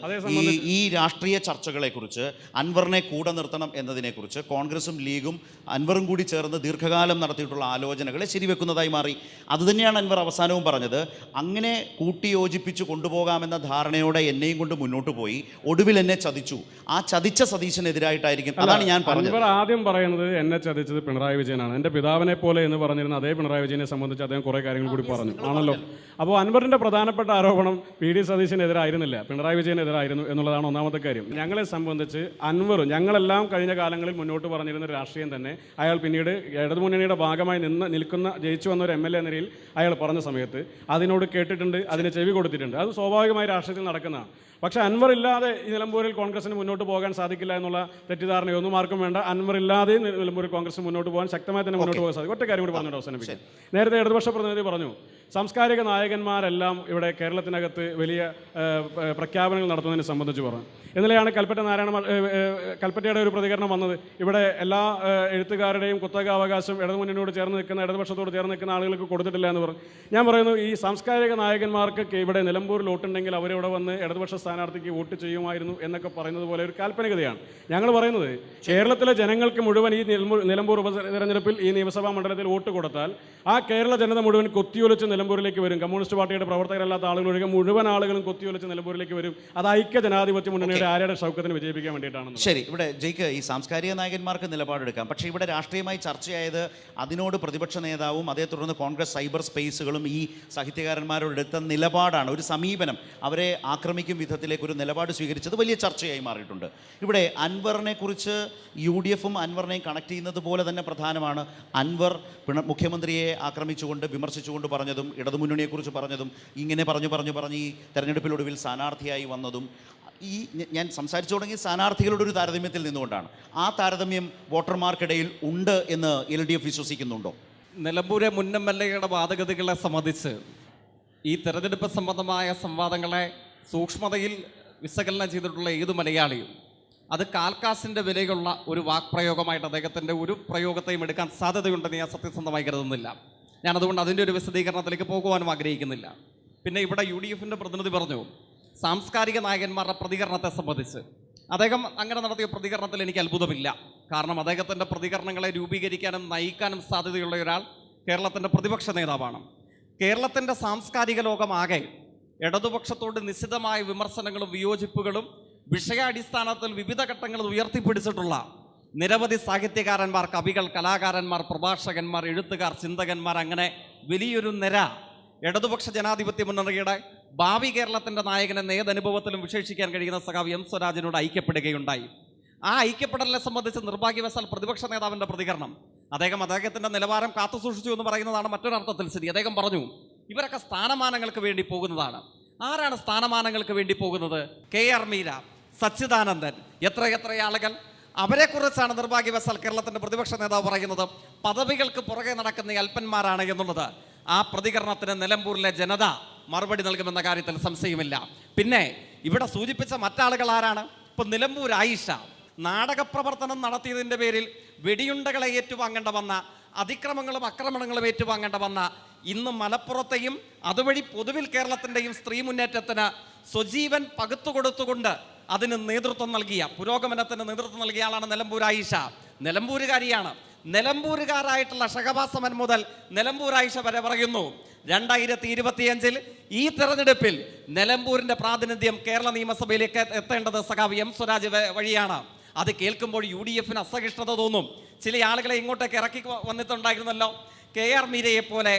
ഈ രാഷ്ട്രീയ ചർച്ചകളെക്കുറിച്ച്, അൻവറിനെ കൂടെ നിർത്തണം എന്നതിനെക്കുറിച്ച് കോൺഗ്രസും ലീഗും അൻവറും കൂടി ചേർന്ന് ദീർഘകാലം നടത്തിയിട്ടുള്ള ആലോചനകളെ ശരിവെക്കുന്നതായി മാറി. അതുതന്നെയാണ് അൻവർ അവസാനവും പറഞ്ഞത്. അങ്ങനെ കൂട്ടിയോജിപ്പിച്ച് കൊണ്ടുപോകാമെന്ന ധാരണയോടെ എന്നെയും കൊണ്ട് മുന്നോട്ട് പോയി, ഒടുവിൽ എന്നെ ചതിച്ചു. ആ ചതിച്ച സതീശനെതിരായിട്ടായിരിക്കും. അതാണ് ഞാൻ പറഞ്ഞത്. അൻവർ ആദ്യം പറയുന്നത് എന്നെ ചതിച്ചത് പിണറായി വിജയനാണ്, എൻ്റെ പിതാവിനെ പോലെ എന്ന് പറഞ്ഞിരുന്ന അതേ പിണറായി വിജയനെ സംബന്ധിച്ച് അദ്ദേഹം കുറേ കാര്യങ്ങൾ കൂടി പറഞ്ഞു ആണല്ലോ. അപ്പോൾ അൻവറിൻ്റെ പ്രധാനപ്പെട്ട ആരോപണം VD സതീശനെതിരായിരുന്നില്ല, പിണറായി വിജയനെതിരായിരുന്നു എന്നുള്ളതാണ് ഒന്നാമത്തെ കാര്യം. ഞങ്ങളെ സംബന്ധിച്ച് അൻവർ, ഞങ്ങളെല്ലാം കഴിഞ്ഞ കാലങ്ങളിൽ മുന്നോട്ട് പറഞ്ഞിരുന്ന രാഷ്ട്രീയം തന്നെ അയാൾ പിന്നീട് ഇടതുമുന്നണിയുടെ ഭാഗമായി ജയിച്ചു വന്ന ഒരു MLA നിലയിൽ അയാൾ പറഞ്ഞ സമയത്ത് അതിനോട് കേട്ടിട്ടുണ്ട്, അതിന് ചെവി കൊടുത്തിട്ടുണ്ട്. അത് സ്വാഭാവികമായി രാഷ്ട്രീയത്തിൽ നടക്കുന്നതാണ്. പക്ഷേ അൻവർ ഇല്ലാതെ ഈ നിലമ്പൂരിൽ കോൺഗ്രസിന് മുന്നോട്ട് പോകാൻ സാധിക്കില്ല എന്നുള്ള തെറ്റിദ്ധാരണയൊന്നും ആർക്കും വേണ്ട. അൻവർ ഇല്ലാതെ നിലമ്പൂരിൽ കോൺഗ്രസ് മുന്നോട്ട് പോകാൻ ശക്തമായി തന്നെ മുന്നോട്ട് പോകാൻ സാധിക്കും. ഒറ്റ കാര്യം കൂടി പറഞ്ഞിട്ട് അവസാനിപ്പിക്കും. നേരത്തെ ഇടതുപക്ഷ പ്രതിനിധി പറഞ്ഞു സാംസ്കാരിക നായകന്മാരെല്ലാം ഇവിടെ കേരളത്തിനകത്ത് വലിയ പ്രഖ്യാപനങ്ങൾ നടത്തുന്നതിനെ സംബന്ധിച്ച് പറഞ്ഞു. ഇന്നലെയാണ് കൽപ്പറ്റയുടെ ഒരു പ്രതികരണം വന്നത്. ഇവിടെ എല്ലാ എഴുത്തുകാരുടെയും കുത്തകാവകാശം ഇടതുമുന്നണിയോട് ചേർന്ന് നിൽക്കുന്ന, ഇടതുപക്ഷത്തോട് ചേർന്ന് നിൽക്കുന്ന ആളുകൾക്ക് കൊടുത്തിട്ടില്ല എന്ന് പറഞ്ഞു. ഞാൻ പറയുന്നു, ഈ സാംസ്കാരിക നായകന്മാർക്ക് ഇവിടെ നിലമ്പൂരിൽ വോട്ടുണ്ടെങ്കിൽ അവരിവിടെ വന്ന് ഇടതുപക്ഷ സ്ഥാനാർത്ഥിക്ക് വോട്ട് ചെയ്യുമായിരുന്നു എന്നൊക്കെ പറയുന്നത് പോലെ ഒരു കാൽപ്പനികതയാണ്. ഞങ്ങൾ പറയുന്നത് കേരളത്തിലെ ജനങ്ങൾക്ക് മുഴുവൻ ഈ നിലമ്പൂർ ഉപതെരഞ്ഞെടുപ്പിൽ ഈ നിയമസഭാ മണ്ഡലത്തിൽ വോട്ട് കൊടുത്താൽ ആ കേരള ജനത മുഴുവൻ കൊത്തിയൊലിച്ച് നിലമ്പൂരിലേക്ക് വരും. കമ്മ്യൂണിസ്റ്റ് പാർട്ടിയുടെ പ്രവർത്തകരല്ലാത്ത ആളുകൾ ഒഴികെ മുഴുവൻ ആളുകളും കൊത്തിയൊലിച്ച് നിലമ്പൂരിലേക്ക് വരും. അത് ഐക്യ ജനാധിപത്യ മുന്നണിയുടെ ആരുടെ ഷൗക്കത്തിന് വിജയിപ്പിക്കാൻ വേണ്ടിയിട്ടാണ്. ശരി, ഇവിടെ ജയിക്ക് ഈ സാംസ്കാരിക നായകന്മാർക്ക് നിലപാടെടുക്കാം. പക്ഷേ ഇവിടെ രാഷ്ട്രീയമായി ചർച്ചയായത് അതിനോട് പ്രതിപക്ഷ നേതാവും അതേ തുടർന്ന് കോൺഗ്രസ് സൈബർ സ്പേസുകളും ഈ സാഹിത്യകാരന്മാരോട് എടുത്ത നിലപാടാണ്, ഒരു സമീപനം. അവരെ ആക്രമിക്കും വിധത്തിലേക്ക് ഒരു നിലപാട് സ്വീകരിച്ചത് വലിയ ചർച്ചയായി മാറിയിട്ടുണ്ട്. ഇവിടെ അൻവറിനെ കുറിച്ച് UDF-ഉം അൻവറിനെയും കണക്ട് ചെയ്യുന്നത് പോലെ തന്നെ പ്രധാനമാണ് അൻവർ മുഖ്യമന്ത്രിയെ ആക്രമിച്ചുകൊണ്ട് വിമർശിച്ചുകൊണ്ട് പറഞ്ഞതും ഇടതുമുന്നണിയെക്കുറിച്ച് പറഞ്ഞതും ഇങ്ങനെ പറഞ്ഞ് ഈ തെരഞ്ഞെടുപ്പിലൊടുവിൽ സ്ഥാനാർത്ഥിയായി വന്നതും. ഞാൻ സംസാരിച്ചു തുടങ്ങി സ്ഥാനാർത്ഥികളുടെ ഒരു താരതമ്യത്തിൽ നിന്നുകൊണ്ടാണ്. ആ താരതമ്യം വോട്ടർമാർക്കിടയിൽ ഉണ്ട് എന്ന് LDF വിശ്വസിക്കുന്നുണ്ടോ? നിലമ്പൂരെ മുൻ MLA-യുടെ വാദഗതികളെ സംബന്ധിച്ച് ഈ തെരഞ്ഞെടുപ്പ് സംബന്ധമായ സംവാദങ്ങളെ സൂക്ഷ്മതയിൽ വിശകലനം ചെയ്തിട്ടുള്ള ഏത് മലയാളിയും അത് കാൽക്കാസിൻ്റെ വിലയുള്ള ഒരു വാക്പ്രയോഗമായിട്ട് അദ്ദേഹത്തിൻ്റെ ഒരു പ്രയോഗത്തെയും എടുക്കാൻ സാധ്യതയുണ്ടെന്ന് ഞാൻ സത്യസന്ധമായി കരുതുന്നില്ല. ഞാനതുകൊണ്ട് അതിൻ്റെ ഒരു വിശദീകരണത്തിലേക്ക് പോകുവാനും ആഗ്രഹിക്കുന്നില്ല. പിന്നെ ഇവിടെ UDF-ൻ്റെ പ്രതിനിധി പറഞ്ഞു സാംസ്കാരിക നായകന്മാരുടെ പ്രതികരണത്തെ സംബന്ധിച്ച്. അദ്ദേഹം അങ്ങനെ നടത്തിയ പ്രതികരണത്തിൽ എനിക്ക് അത്ഭുതമില്ല. കാരണം അദ്ദേഹത്തിൻ്റെ പ്രതികരണങ്ങളെ രൂപീകരിക്കാനും നയിക്കാനും സാധ്യതയുള്ള ഒരാൾ കേരളത്തിൻ്റെ പ്രതിപക്ഷ നേതാവാണ്. കേരളത്തിൻ്റെ സാംസ്കാരിക ലോകമാകെ ഇടതുപക്ഷത്തോട് നിശിതമായ വിമർശനങ്ങളും വിയോജിപ്പുകളും വിഷയാടിസ്ഥാനത്തിൽ വിവിധ ഘട്ടങ്ങളിൽ ഉയർത്തിപ്പിടിച്ചിട്ടുള്ള നിരവധി സാഹിത്യകാരന്മാർ, കവികൾ, കലാകാരന്മാർ, പ്രഭാഷകന്മാർ, എഴുത്തുകാർ, ചിന്തകന്മാർ, അങ്ങനെ വലിയൊരു നിര ഇടതുപക്ഷ ജനാധിപത്യ മുന്നണിയുടെ ഭാവി കേരളത്തിൻ്റെ നായകനെന്ന് ഏതനുഭവത്തിലും വിശേഷിക്കാൻ കഴിയുന്ന സഖാവ് എം സ്വരാജിനോട് ഐക്യപ്പെടുകയുണ്ടായി. ആ ഐക്യപ്പെടലിനെ സംബന്ധിച്ച് നിർഭാഗ്യവശാൽ പ്രതിപക്ഷ നേതാവിൻ്റെ പ്രതികരണം, അദ്ദേഹത്തിൻ്റെ നിലവാരം കാത്തുസൂക്ഷിച്ചു എന്ന് പറയുന്നതാണ് മറ്റൊരർത്ഥത്തിൽ ശരി. അദ്ദേഹം പറഞ്ഞു, ഇവരൊക്കെ സ്ഥാനമാനങ്ങൾക്ക് വേണ്ടി പോകുന്നതാണ്. ആരാണ് സ്ഥാനമാനങ്ങൾക്ക് വേണ്ടി പോകുന്നത്? KR മീര, സച്ചിദാനന്ദൻ, എത്ര ആളുകൾ. അവരെക്കുറിച്ചാണ് നിർഭാഗ്യവശാൽ കേരളത്തിൻ്റെ പ്രതിപക്ഷ നേതാവ് പറയുന്നത് പദവികൾക്ക് പുറകെ നടക്കുന്ന അല്പന്മാരാണ് എന്നുള്ളത്. ആ പ്രതികരണത്തിന് നിലമ്പൂരിലെ ജനത മറുപടി നൽകുമെന്ന കാര്യത്തിൽ സംശയമില്ല. പിന്നെ ഇവിടെ സൂചിപ്പിച്ച മറ്റാളുകൾ ആരാണ്? ഇപ്പം നിലമ്പൂർ ആയിഷ നാടകപ്രവർത്തനം നടത്തിയതിൻ്റെ പേരിൽ വെടിയുണ്ടകളെ ഏറ്റുവാങ്ങേണ്ട വന്ന, അതിക്രമങ്ങളും ആക്രമണങ്ങളും ഏറ്റുവാങ്ങേണ്ട വന്ന, ഇന്ന് മലപ്പുറത്തെയും അതുവഴി പൊതുവിൽ കേരളത്തിൻ്റെയും സ്ത്രീ മുന്നേറ്റത്തിന് സ്വജീവൻ പകുത്തുകൊടുത്തുകൊണ്ട് അതിന് നേതൃത്വം നൽകിയ, പുരോഗമനത്തിന് നേതൃത്വം നൽകിയ ആളാണ് നിലമ്പൂർ ആയിഷ. നിലമ്പൂരുകാരിയാണ്. നിലമ്പൂരുകാരായിട്ടുള്ള ഷഹബാസമൻ മുതൽ നിലമ്പൂർ ആയിഷ വരെ പറയുന്നു 2025 ഈ തെരഞ്ഞെടുപ്പിൽ നിലമ്പൂരിൻ്റെ പ്രാതിനിധ്യം കേരള നിയമസഭയിലേക്ക് എത്തേണ്ടത് സഖാവ് എം സ്വരാജ് വഴിയാണ്. അത് കേൾക്കുമ്പോൾ UDF-ന് അസഹിഷ്ണുത തോന്നും. ചില ആളുകളെ ഇങ്ങോട്ടേക്ക് ഇറക്കി വന്നിട്ടുണ്ടായിരുന്നല്ലോ. KR മീരയെ പോലെ,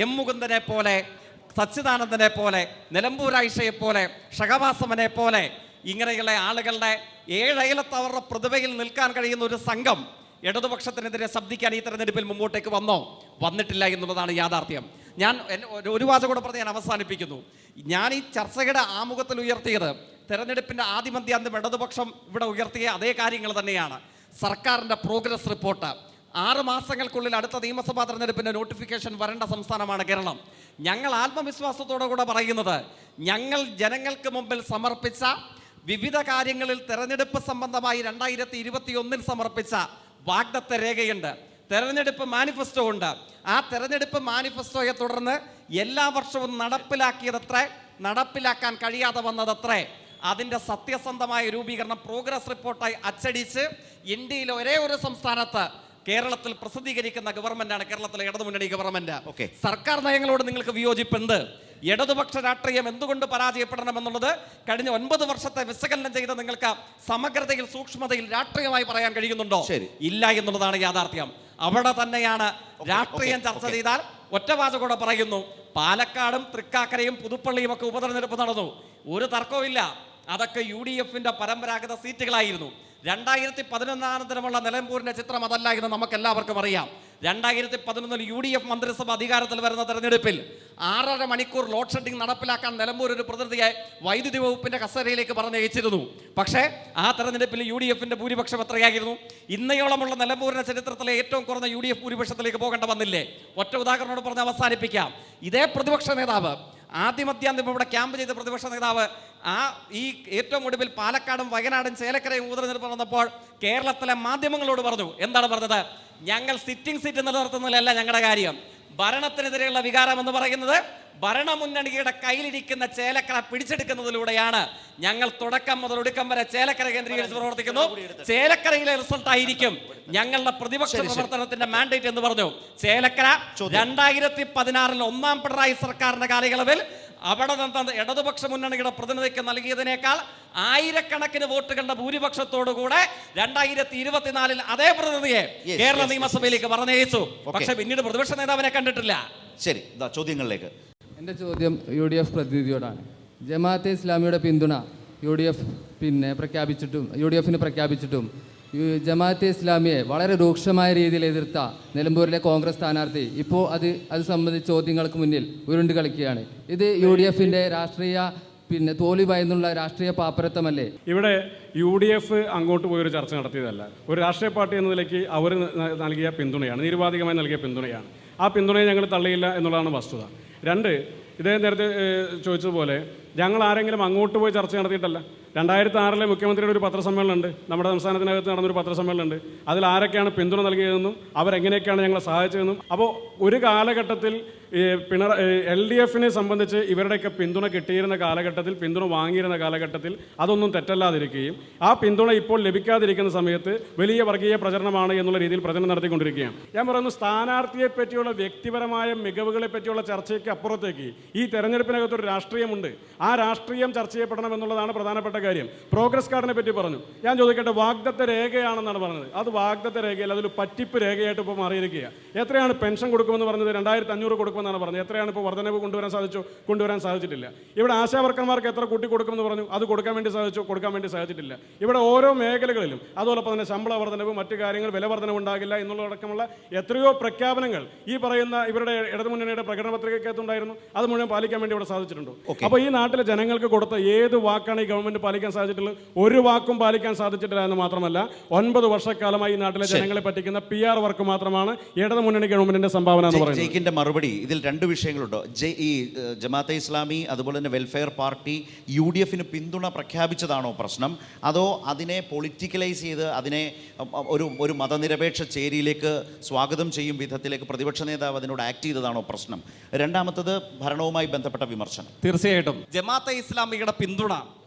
M മുകുന്ദനെ പോലെ, സച്ചിദാനന്ദനെ പോലെ, നിലമ്പൂർ ആയിഷയെ പോലെ, ഷഹബാസമനെ പോലെ ഇങ്ങനെയുള്ള ആളുകളുടെ ഏഴയലത്ത് അവരുടെ പ്രതിഭയിൽ നിൽക്കാൻ കഴിയുന്ന ഒരു സംഘം ഇടതുപക്ഷത്തിനെതിരെ ശബ്ദിക്കാൻ ഈ തെരഞ്ഞെടുപ്പിൽ മുമ്പോട്ടേക്ക് വന്നിട്ടില്ല എന്നുള്ളതാണ് യാഥാർത്ഥ്യം. ഞാൻ ഒരു വാചകം കൂടെ പറഞ്ഞ് ഞാൻ അവസാനിപ്പിക്കുന്നു. ഞാൻ ഈ ചർച്ചയുടെ ആമുഖത്തിൽ ഉയർത്തിയത് തെരഞ്ഞെടുപ്പിൻ്റെ ആദ്യമന്ത്യാന്ത്യം ഇടതുപക്ഷം ഇവിടെ ഉയർത്തിയ അതേ കാര്യങ്ങൾ തന്നെയാണ്. സർക്കാരിൻ്റെ പ്രോഗ്രസ് റിപ്പോർട്ട് 6 മാസങ്ങൾക്കുള്ളിൽ അടുത്ത നിയമസഭാ തെരഞ്ഞെടുപ്പിൻ്റെ നോട്ടിഫിക്കേഷൻ വരേണ്ട സംസ്ഥാനമാണ് കേരളം. ഞങ്ങൾ ആത്മവിശ്വാസത്തോടു കൂടെ പറയുന്നത്, ഞങ്ങൾ ജനങ്ങൾക്ക് മുമ്പിൽ സമർപ്പിച്ച വിവിധ കാര്യങ്ങളിൽ തെരഞ്ഞെടുപ്പ് സംബന്ധമായി 2021 സമർപ്പിച്ച വാഗ്ദത്ത രേഖയുണ്ട്, തെരഞ്ഞെടുപ്പ് മാനിഫെസ്റ്റോ ഉണ്ട്. ആ തെരഞ്ഞെടുപ്പ് മാനിഫെസ്റ്റോയെ തുടർന്ന് എല്ലാ വർഷവും നടപ്പിലാക്കാൻ കഴിയാതെ വന്നതത്രേ. അതിൻ്റെ സത്യസന്ധമായ രൂപീകരണം പ്രോഗ്രസ് റിപ്പോർട്ടായി അച്ചടിച്ച് ഇന്ത്യയിലെ ഒരേ ഒരു സംസ്ഥാനത്ത് കേരളത്തിൽ പ്രസിദ്ധീകരിക്കുന്ന ഗവൺമെന്റാണ് കേരളത്തിലെ ഇടതുമുന്നണി ഗവൺമെന്റ്. സർക്കാർ നയങ്ങളോട് നിങ്ങൾക്ക് വിയോജിപ്പുണ്ട്. ഇടതുപക്ഷ രാഷ്ട്രീയം എന്തുകൊണ്ട് പരാജയപ്പെടണമെന്നുള്ളത് കഴിഞ്ഞ 9 വർഷത്തെ വിശകലനം ചെയ്ത് നിങ്ങൾക്ക് സമഗ്രതയിൽ, സൂക്ഷ്മതയിൽ രാഷ്ട്രീയമായി പറയാൻ കഴിയുന്നുണ്ടോ? ഇല്ല എന്നുള്ളതാണ് യാഥാർത്ഥ്യം. അവിടെ തന്നെയാണ് രാഷ്ട്രീയം ചർച്ച ചെയ്താൽ ഒറ്റവാചകൂടെ പറയുന്നു. പാലക്കാടും തൃക്കാക്കരയും പുതുപ്പള്ളിയും ഒക്കെ ഉപതെരഞ്ഞെടുപ്പ് നടന്നു, ഒരു തർക്കവും. അതൊക്കെ UDF-ന്റെ പരമ്പരാഗത സീറ്റുകളായിരുന്നു. 2011 നിലമ്പൂരിന്റെ ചിത്രം അതല്ല എന്ന് നമുക്ക് എല്ലാവർക്കും അറിയാം. 2011 UDF മന്ത്രിസഭ അധികാരത്തിൽ വരുന്ന തെരഞ്ഞെടുപ്പിൽ 6.5 മണിക്കൂർ ലോഡ് ഷെഡിംഗ് നടപ്പിലാക്കാൻ നിലമ്പൂർ ഒരു പ്രതിനിധിയെ വൈദ്യുതി വകുപ്പിന്റെ കസേരയിലേക്ക് പറഞ്ഞയച്ചിരുന്നു. പക്ഷേ ആ തെരഞ്ഞെടുപ്പിൽ UDF-ന്റെ ഭൂരിപക്ഷം എത്രയായിരുന്നു? ഇന്നയോളമുള്ള നിലമ്പൂരിന്റെ ചരിത്രത്തിലെ ഏറ്റവും കുറഞ്ഞ UDF ഭൂരിപക്ഷത്തിലേക്ക് പോകേണ്ട വന്നില്ലേ? ഒറ്റ ഉദാഹരണോട് പറഞ്ഞ് അവസാനിപ്പിക്കാം. ഇതേ പ്രതിപക്ഷ നേതാവ് ആദ്യമദ്യാന്ത്യം ഇവിടെ ക്യാമ്പ് ചെയ്ത പ്രതിപക്ഷ നേതാവ് ഈ ഏറ്റവും ഒടുവിൽ പാലക്കാടും വയനാടും ചേലക്കരയും ഉപതെരഞ്ഞെടുപ്പ് നടന്നപ്പോൾ കേരളത്തിലെ മാധ്യമങ്ങളോട് പറഞ്ഞു, എന്താണ് പറഞ്ഞത്? ഞങ്ങൾ സിറ്റിംഗ് സീറ്റ് നിലനിർത്തുന്നതിലല്ല ഞങ്ങളുടെ കാര്യം. ഭരണത്തിനെതിരെയുള്ള വികാരം എന്ന് പറയുന്നത് ഭരണമുന്നണിയുടെ കയ്യിലിരിക്കുന്ന ചേലക്കര പിടിച്ചെടുക്കുന്നതിലൂടെയാണ്. ഞങ്ങൾ തുടക്കം മുതൽ ഒടുക്കം വരെ ചേലക്കര കേന്ദ്രീകരിച്ച് പ്രവർത്തിക്കുന്നു. ചേലക്കരയിലെ റിസൾട്ട് ആയിരിക്കും ഞങ്ങളുടെ പ്രതിപക്ഷ പ്രവർത്തനത്തിന്റെ മാൻഡേറ്റ് എന്ന് പറഞ്ഞു. ചേലക്കര 2016 ഒന്നാം പിണറായി സർക്കാരിന്റെ കാലയളവിൽ അവിടെ നിന്ന് ഇടതുപക്ഷ മുന്നണിയുടെ പ്രതിനിധിക്ക് നൽകിയതിനേക്കാൾ 1000കണക്കിന് വോട്ടുകളുടെ ഭൂരിപക്ഷത്തോടുകൂടെ 2024 അതേ പ്രതിനിധിയെ കേരള നിയമസഭയിലേക്ക് പറഞ്ഞയച്ചു. പക്ഷെ പിന്നീട് പ്രതിപക്ഷ നേതാവിനെ കണ്ടിട്ടില്ല. ശരി, ചോദ്യങ്ങളിലേക്ക്. എൻ്റെ ചോദ്യം UDF പ്രതിനിധിയോടാണ്. ജമാഅത്തെ ഇസ്ലാമിയുടെ പിന്തുണ UDF-ന് പ്രഖ്യാപിച്ചിട്ടും ജമാഅത്തെ ഇസ്ലാമിയെ വളരെ രൂക്ഷമായ രീതിയിൽ എതിർത്ത നിലമ്പൂരിലെ കോൺഗ്രസ് സ്ഥാനാർത്ഥി ഇപ്പോൾ അത് സംബന്ധിച്ച ചോദ്യങ്ങൾക്ക് മുന്നിൽ ഉരുണ്ട് കളിക്കുകയാണ്. ഇത് UDF-ന്റെ രാഷ്ട്രീയ തോൽവി ഭയന്നുള്ള രാഷ്ട്രീയ പാപ്പരത്വമല്ലേ? ഇവിടെ UDF അങ്ങോട്ട് പോയൊരു ചർച്ച നടത്തിയതല്ല. ഒരു രാഷ്ട്രീയ പാർട്ടി എന്ന നിലയ്ക്ക് അവർ നൽകിയ പിന്തുണയാണ്, നിരുപാധികമായി നൽകിയ പിന്തുണയാണ്. ആ പിന്തുണയെ ഞങ്ങൾ തള്ളിയില്ല എന്നുള്ളതാണ് വസ്തുത. 2, ഇദ്ദേഹം നേരത്തെ ചോദിച്ചതുപോലെ ഞങ്ങൾ ആരെങ്കിലും അങ്ങോട്ട് പോയി ചർച്ച നടത്തിയിട്ടല്ല. 2006 മുഖ്യമന്ത്രിയുടെ ഒരു പത്രസമ്മേളനം ഉണ്ട്, നമ്മുടെ സംസ്ഥാനത്തിനകത്ത് നടന്നൊരു പത്രസമ്മേളനം ഉണ്ട്. അതിൽ ആരൊക്കെയാണ് പിന്തുണ നൽകിയതെന്നും അവരെങ്ങനെയൊക്കെയാണ് ഞങ്ങളെ സഹായിച്ചതെന്നും. അപ്പോൾ ഒരു കാലഘട്ടത്തിൽ LDF-നെ സംബന്ധിച്ച് ഇവരുടെയൊക്കെ പിന്തുണ കിട്ടിയിരുന്ന കാലഘട്ടത്തിൽ, പിന്തുണ വാങ്ങിയിരുന്ന കാലഘട്ടത്തിൽ അതൊന്നും തെറ്റല്ലാതിരിക്കുകയും ആ പിന്തുണ ഇപ്പോൾ ലഭിക്കാതിരിക്കുന്ന സമയത്ത് വലിയ വർഗീയ പ്രചരണമാണ് എന്നുള്ള രീതിയിൽ പ്രചരണം നടത്തിക്കൊണ്ടിരിക്കുകയാണ്. ഞാൻ പറയുന്നു, സ്ഥാനാർത്ഥിയെ പറ്റിയുള്ള വ്യക്തിപരമായ മികവുകളെ പറ്റിയുള്ള ചർച്ചയ്ക്ക് അപ്പുറത്തേക്ക് ഈ തെരഞ്ഞെടുപ്പിനകത്തൊരു രാഷ്ട്രീയമുണ്ട്. ആ രാഷ്ട്രീയം ചർച്ച ചെയ്യപ്പെടണം എന്നുള്ളതാണ് പ്രധാനപ്പെട്ട കാര്യം പ്രോഗ്രസ് കാർഡിനെ പറ്റി പറഞ്ഞു. ഞാൻ ചോദിക്കട്ടെ, വാഗ്ദത്ത രേഖയാണെന്നാണ് പറഞ്ഞത്. അത് വാഗ്ദത്ത രേഖയല്ല, അതൊരു പറ്റിപ്പ് രേഖയായിട്ട് ഇപ്പോൾ മാറിയിരിക്കുക. എത്രയാണ് പെൻഷൻ കൊടുക്കുമെന്ന് പറഞ്ഞത്? 2500 കൊടുക്കുമെന്നാണ് പറഞ്ഞത്. എത്രയാണ് ഇപ്പോൾ വർധനവ് കൊണ്ടുവരാൻ സാധിച്ചിട്ടില്ല. ഇവിടെ ആശാവർക്കർമാർക്ക് എത്ര കൂട്ടി കൊടുക്കുമെന്ന് പറഞ്ഞു, അത് കൊടുക്കാൻ വേണ്ടി സാധിച്ചിട്ടില്ല. ഇവിടെ ഓരോ മേഖലകളിലും അതോടൊപ്പം തന്നെ ശമ്പള വർധനവ്, മറ്റു കാര്യങ്ങൾ, വില വർധനവ് ഉണ്ടാകില്ല എന്നുള്ളതടക്കമുള്ള എത്രയോ പ്രഖ്യാപനങ്ങൾ ഈ പറയുന്ന ഇവരുടെ ഇടതുമുന്നണിയുടെ പ്രകടന പത്രികയ്ക്കകത്തുണ്ടായിരുന്നു. അത് മുഴുവൻ പാലിക്കാൻ വേണ്ടി ഇവിടെ സാധിച്ചിട്ടുണ്ടോ? അപ്പോൾ ഈ നാട്ടിലെ ജനങ്ങൾക്ക് കൊടുത്ത ഏത് വാക്കാണ് ഈ ഗവൺമെന്റ് പാലിക്കാൻ സാധിച്ചിട്ടുള്ളത്? ഒരു വാക്കും പാലിക്കാൻ സാധിച്ചിട്ടില്ല എന്ന് മാത്രമല്ല, 9 വർഷക്കാലമായി ഈ നാട്ടിലെ ജനങ്ങളെ പറ്റിക്കുന്ന PR വർക്ക് മാത്രമാണ് ഇടതുമുന്നണി ഗവൺമെന്റിന്റെ സംഭാവന എന്ന് പറയുന്നത്. ജയിക്കിന്റെ മറുപടി ഇതിൽ 2 വിഷയങ്ങളുണ്ടോ? ഈ ജമാഅത്തെ ഇസ്ലാമി അതുപോലെ തന്നെ വെൽഫെയർ പാർട്ടി UDF പിന്തുണ പ്രഖ്യാപിച്ചതാണോ പ്രശ്നം, അതോ അതിനെ പൊളിറ്റിക്കലൈസ് ചെയ്ത് അതിനെ ഒരു മതനിരപേക്ഷ ചേരിയിലേക്ക് സ്വാഗതം ചെയ്യും വിധത്തിലേക്ക് പ്രതിപക്ഷ നേതാവ് അതിനോട് ആക്ട് ചെയ്തതാണോ പ്രശ്നം? രണ്ടാമത്തത് ഭരണവുമായി ബന്ധപ്പെട്ട വിമർശനം. തീർച്ചയായിട്ടും ജമാഅത്തെ ഇസ്ലാമിയുടെ പിന്തുണ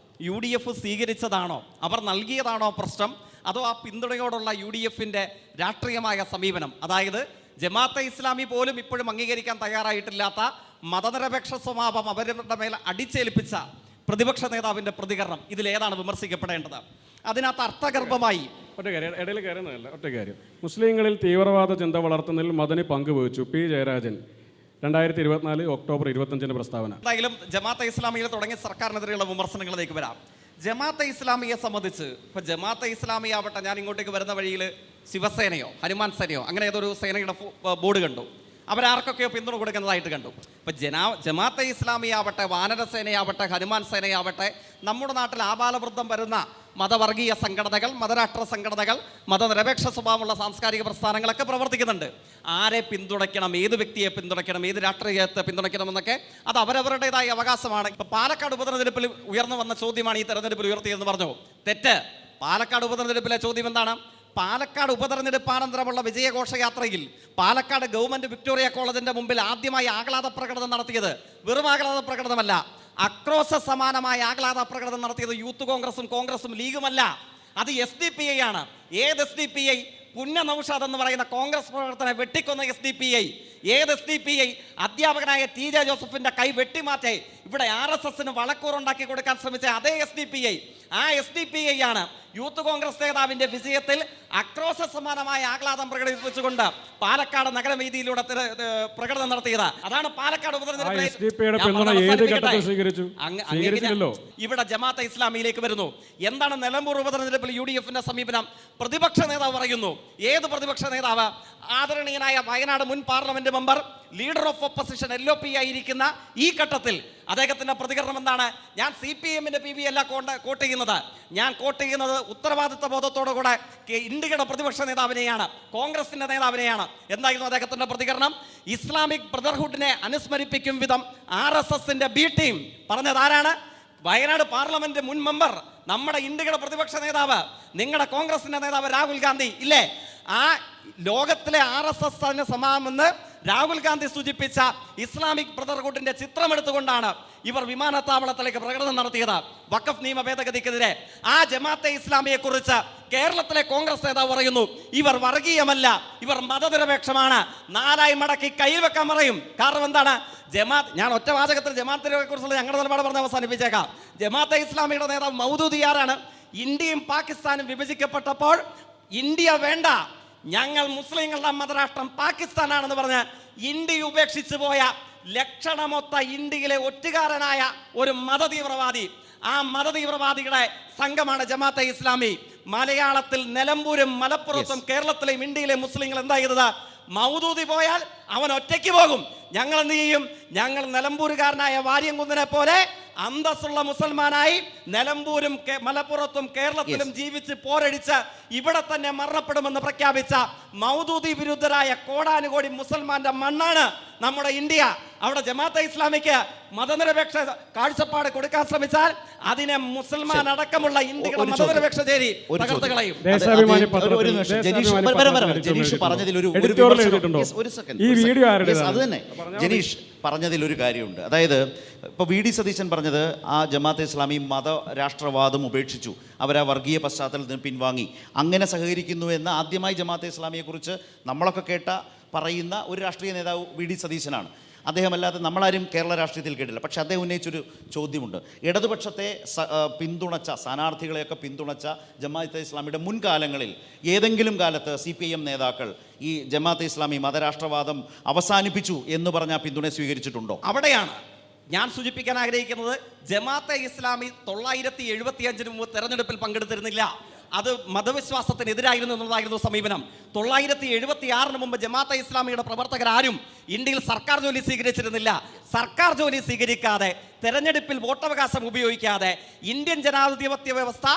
UDF സ്വീകരിച്ചതാണോ, അവർ നൽകിയതാണോ പ്രശ്നം, അതോ ആ പിന്തുണയോടുള്ള UDFന്റെ രാഷ്ട്രീയമായ സമീപനം? അതായത് ജമാഅത്തെ ഇസ്ലാമി പോലും ഇപ്പോഴും അംഗീകരിക്കാൻ തയ്യാറായിട്ടില്ലാത്ത മതനിരപേക്ഷ സ്വഭാവം അവരുടെ മേൽ അടിച്ചേൽപ്പിച്ച പ്രതിപക്ഷ നേതാവിൻ്റെ പ്രതികരണം, ഇതിലേതാണ് വിമർശിക്കപ്പെടേണ്ടത്? അതിനകത്ത് അർത്ഥഗർഭമായി ഇടയിൽ കയറുന്നതല്ല, ഒറ്റ കാര്യം. മുസ്ലിങ്ങളിൽ തീവ്രവാദ ചിന്ത വളർത്തുന്നതിൽ മദനി പങ്കുവഹിച്ചു. P. ജയരാജൻ 2024 ഒക്ടോബർ 25 പ്രസ്താവന. എന്തായാലും ജമാഅത്തെ ഇസ്ലാമിയിൽ തുടങ്ങിയ സർക്കാരിനെതിരെയുള്ള വിമർശനങ്ങളിലേക്ക് വരാം. ജമാഅത്തെ ഇസ്ലാമിയെ സംബന്ധിച്ച് ഇപ്പോൾ ജമാഅത്തെ ഇസ്ലാമി ആവട്ടെ, ഞാൻ ഇങ്ങോട്ടേക്ക് വരുന്ന വഴിയിൽ ശിവസേനയോ ഹനുമാൻ സേനയോ അങ്ങനെ ഏതൊരു സേനയുടെ ബോർഡ് കണ്ടു. അവരാർക്കൊക്കെയോ പിന്തുണ കൊടുക്കുന്നതായിട്ട് കണ്ടു. ഇപ്പം ജമാഅത്തെ ഇസ്ലാമി ആവട്ടെ, വാനരസേനയാവട്ടെ, ഹനുമാൻ സേനയാവട്ടെ, നമ്മുടെ നാട്ടിൽ ആബാലവൃദ്ധം വരുന്ന മതവർഗീയ സംഘടനകൾ, മതരാഷ്ട്ര സംഘടനകൾ, മതനിരപേക്ഷ സ്വഭാവമുള്ള സാംസ്കാരിക പ്രസ്ഥാനങ്ങളൊക്കെ പ്രവർത്തിക്കുന്നുണ്ട്. ആരെ പിന്തുണയ്ക്കണം, ഏത് വ്യക്തിയെ പിന്തുണയ്ക്കണം, ഏത് രാഷ്ട്രീയത്തെ പിന്തുണയ്ക്കണം എന്നൊക്കെ അത് അവരവരുടേതായ അവകാശമാണ്. ഇപ്പം പാലക്കാട് ഉപതെരഞ്ഞെടുപ്പിൽ ഉയർന്നു വന്ന ചോദ്യമാണ് ഈ തെരഞ്ഞെടുപ്പിൽ ഉയർത്തിയതെന്ന് പറഞ്ഞു. തെറ്റ്. പാലക്കാട് ഉപതെരഞ്ഞെടുപ്പിലെ ചോദ്യം എന്താണ്? പാലക്കാട് ഉപതെരഞ്ഞെടുപ്പാനന്തരമുള്ള വിജയഘോഷയാത്രയിൽ പാലക്കാട് ഗവൺമെന്റ് വിക്ടോറിയ കോളേജിന്റെ മുമ്പിൽ ആദ്യമായി ആഹ്ലാദ പ്രകടനം നടത്തിയത് വെറും ആഹ്ലാദ പ്രകടനമല്ല, ആക്രോശ സമാനമായ ആഹ്ലാദ പ്രകടനം നടത്തിയത് യൂത്ത് കോൺഗ്രസും ലീഗുമല്ല, അത് SDPI ആണ്. ഏത് SDPI? പുന്ന നൗഷാദ് എന്ന് പറയുന്ന കോൺഗ്രസ് പ്രവർത്തനെ വെട്ടിക്കൊന്ന SDPI. ഏത് SDPI? അധ്യാപകനായ TJ ജോസഫിന്റെ കൈ വെട്ടിമാറ്റി ഇവിടെ RSSന് വളക്കൂറുണ്ടാക്കി കൊടുക്കാൻ ശ്രമിച്ച അതേ SDPI. ആ SDPI ആണ് യൂത്ത് കോൺഗ്രസ് നേതാവിന്റെ വിജയത്തിൽ ആക്രോശ സമാനമായ ആഹ്ലാദം പ്രകടിപ്പിച്ചുകൊണ്ട് പാലക്കാട് നഗരവീതിയിലൂടെ പ്രകടനം നടത്തിയത്. അതാണ് പാലക്കാട് ഇവിടെ ജമാഅത്തെ ഇസ്ലാമിയിലേക്ക് വരുന്നു. എന്താണ് നിലമ്പൂർ ഉപതെരഞ്ഞെടുപ്പിൽ UDFന്റെ സമീപനം? പ്രതിപക്ഷ നേതാവ് പറയുന്നു. ഏത് പ്രതിപക്ഷ നേതാവ്? ആദരണീയനായ വയനാട് മുൻ parliament member, leader of opposition LOP ആയിരിക്കുന്ന ഈ ഘട്ടത്തിൽ അദ്ദേഹത്തിന്റെ പ്രതികരണം എന്താണ്? ഞാൻ CPMന്റെ PV അല്ല കോട്ട് ചെയ്യുന്നത്, ഞാൻ കോട്ട് ചെയ്യുന്നത് ഉത്തരവാദിത്വ ബോധത്തോടുകൂടെ ഇന്ത്യയുടെ പ്രതിപക്ഷ നേതാവിനെയാണ്, കോൺഗ്രസിന്റെ നേതാവിനെയാണ്. എന്തായിരുന്നു അദ്ദേഹത്തിന്റെ പ്രതികരണം? ഇസ്ലാമിക് ബ്രദർഹുഡിനെ അനുസ്മരിപ്പിക്കും വിധം RSSന്റെ B ടീം പറഞ്ഞത് ആരാണ്? വയനാട് പാർലമെന്റ് മുൻ മെമ്പർ, നമ്മുടെ ഇന്ത്യയുടെ പ്രതിപക്ഷ നേതാവ്, നിങ്ങളുടെ കോൺഗ്രസിന്റെ നേതാവ് രാഹുൽ ഗാന്ധി ഇല്ലേ? ആ ലോകത്തിലെ RSSന് സമാനമെന്ന് രാഹുൽ ഗാന്ധി സൂചിപ്പിച്ച ഇസ്ലാമിക് ബ്രദർഹുഡിന്റെ ചിത്രമെടുത്തുകൊണ്ടാണ് ഇവർ വിമാനത്താവളത്തിലേക്ക് പ്രകടനം നടത്തിയത് വഖഫ് നിയമ ഭേദഗതിക്കെതിരെ. ആ ജമാഅത്തെ ഇസ്ലാമിയെ കുറിച്ച് കേരളത്തിലെ കോൺഗ്രസ് നേതാവ് പറയുന്നു, ഇവർ വർഗീയമല്ല, ഇവർ മതനിരപേക്ഷമാണ്. 4 മടക്കി കയ്യിൽ വെക്കാൻ പറയും. കാരണം എന്താണ്? ഞാൻ ഒറ്റ വാചകത്തിൽ ജമാഅത്തിനെ കുറിച്ചുള്ള ഞങ്ങളുടെ നിലപാട് പറഞ്ഞ് അവസാനിപ്പിച്ചേക്കാം. ജമാഅത്തെ ഇസ്ലാമിയുടെ നേതാവ് മൗദൂദി ആരാണ്? ഇന്ത്യയും പാകിസ്ഥാനും വിഭജിക്കപ്പെട്ടപ്പോൾ ഇന്ത്യ വേണ്ട, ഞങ്ങൾ മുസ്ലിങ്ങളുടെ മതരാഷ്ട്രം പാകിസ്ഥാനാണെന്ന് പറഞ്ഞ് ഇന്ത്യ ഉപേക്ഷിച്ചു പോയ ലക്ഷണമൊത്ത ഇന്ത്യയിലെ ഒറ്റുകാരനായ ഒരു മതതീവ്രവാദി. ആ മതതീവ്രവാദിയുടെ സംഘമാണ് ജമാഅത്തെ ഇസ്ലാമി. മലയാളത്തിൽ നിലമ്പൂരും മലപ്പുറത്തും കേരളത്തിലെയും ഇന്ത്യയിലെ മുസ്ലിങ്ങൾ എന്താ ചെയ്തത്? മൗദൂദി പോയാൽ അവൻ ഒറ്റയ്ക്ക് പോകും. ഞങ്ങൾ എന്ത് ചെയ്യും? ഞങ്ങൾ നിലമ്പൂരുകാരനായ വാര്യംകുന്നിനെ പോലെ അന്തസ്സുള്ള മുസൽമാനായി നിലമ്പൂരും മലപ്പുറത്തും കേരളത്തിലും ജീവിച്ച് പോരടിച്ച് ഇവിടെ തന്നെ മരണപ്പെടുമെന്ന് പ്രഖ്യാപിച്ച മൗദൂദി വിരുദ്ധരായ കോടാനുകോടി മുസൽമാന്റെ മണ്ണാണ് നമ്മുടെ ഇന്ത്യ. അവിടെ ജമാഅത്തെ ഇസ്ലാമിക്ക് മതനിരപേക്ഷ കാഴ്ചപ്പാട് കൊടുക്കാൻ ശ്രമിച്ചാൽ അതിനെ മുസൽമാൻ അടക്കമുള്ള ഇന്ത്യയുടെ മതനിരപേക്ഷ ചേരി തകർത്ത് കളയും. ജനീഷ് പറഞ്ഞതിൽ ഒരു കാര്യമുണ്ട്. അതായത് ഇപ്പോൾ VD സതീശൻ പറഞ്ഞത് ആ ജമാഅത്തെ ഇസ്ലാമി മതരാഷ്ട്രവാദം ഉപേക്ഷിച്ചു, അവർ ആ വർഗീയ പശ്ചാത്തലത്തിൽ നിന്ന് പിൻവാങ്ങി, അങ്ങനെ സഹകരിക്കുന്നു എന്ന് ആദ്യമായി ജമാഅത്തെ ഇസ്ലാമിയെക്കുറിച്ച് നമ്മളൊക്കെ പറയുന്ന ഒരു രാഷ്ട്രീയ നേതാവ് VD സതീശനാണ്. അദ്ദേഹമല്ലാതെ നമ്മളാരും കേരള രാഷ്ട്രീയത്തിൽ കേട്ടില്ല. പക്ഷേ അദ്ദേഹം ഉന്നയിച്ചൊരു ചോദ്യമുണ്ട്. ഇടതുപക്ഷത്തെ പിന്തുണച്ച സ്ഥാനാർത്ഥികളെയൊക്കെ പിന്തുണച്ച ജമാഅത്തെ ഇസ്ലാമിയുടെ മുൻകാലങ്ങളിൽ ഏതെങ്കിലും കാലത്ത് CPIM നേതാക്കൾ ഈ ജമാഅത്തെ ഇസ്ലാമി മതരാഷ്ട്രവാദം അവസാനിപ്പിച്ചു എന്ന് പറഞ്ഞ പിന്തുണ സ്വീകരിച്ചിട്ടുണ്ടോ? അവിടെയാണ് ഞാൻ സൂചിപ്പിക്കാൻ ആഗ്രഹിക്കുന്നത്. ജമാഅത്തെ ഇസ്ലാമി 975 മുമ്പ് തെരഞ്ഞെടുപ്പിൽ പങ്കെടുത്തിരുന്നില്ല. അത് മതവിശ്വാസത്തിനെതിരായിരുന്നു എന്നതായിരുന്നു സമീപനം. 976 മുമ്പ് ജമാഅത്തെ ഇസ്ലാമിയുടെ പ്രവർത്തകരാരും ഇന്ത്യയിൽ സർക്കാർ ജോലി സ്വീകരിച്ചിരുന്നില്ല. സർക്കാർ ജോലി സ്വീകരിക്കാതെ, തെരഞ്ഞെടുപ്പിൽ വോട്ടവകാശം ഉപയോഗിക്കാതെ ഇന്ത്യൻ ജനാധിപത്യ വ്യവസ്ഥ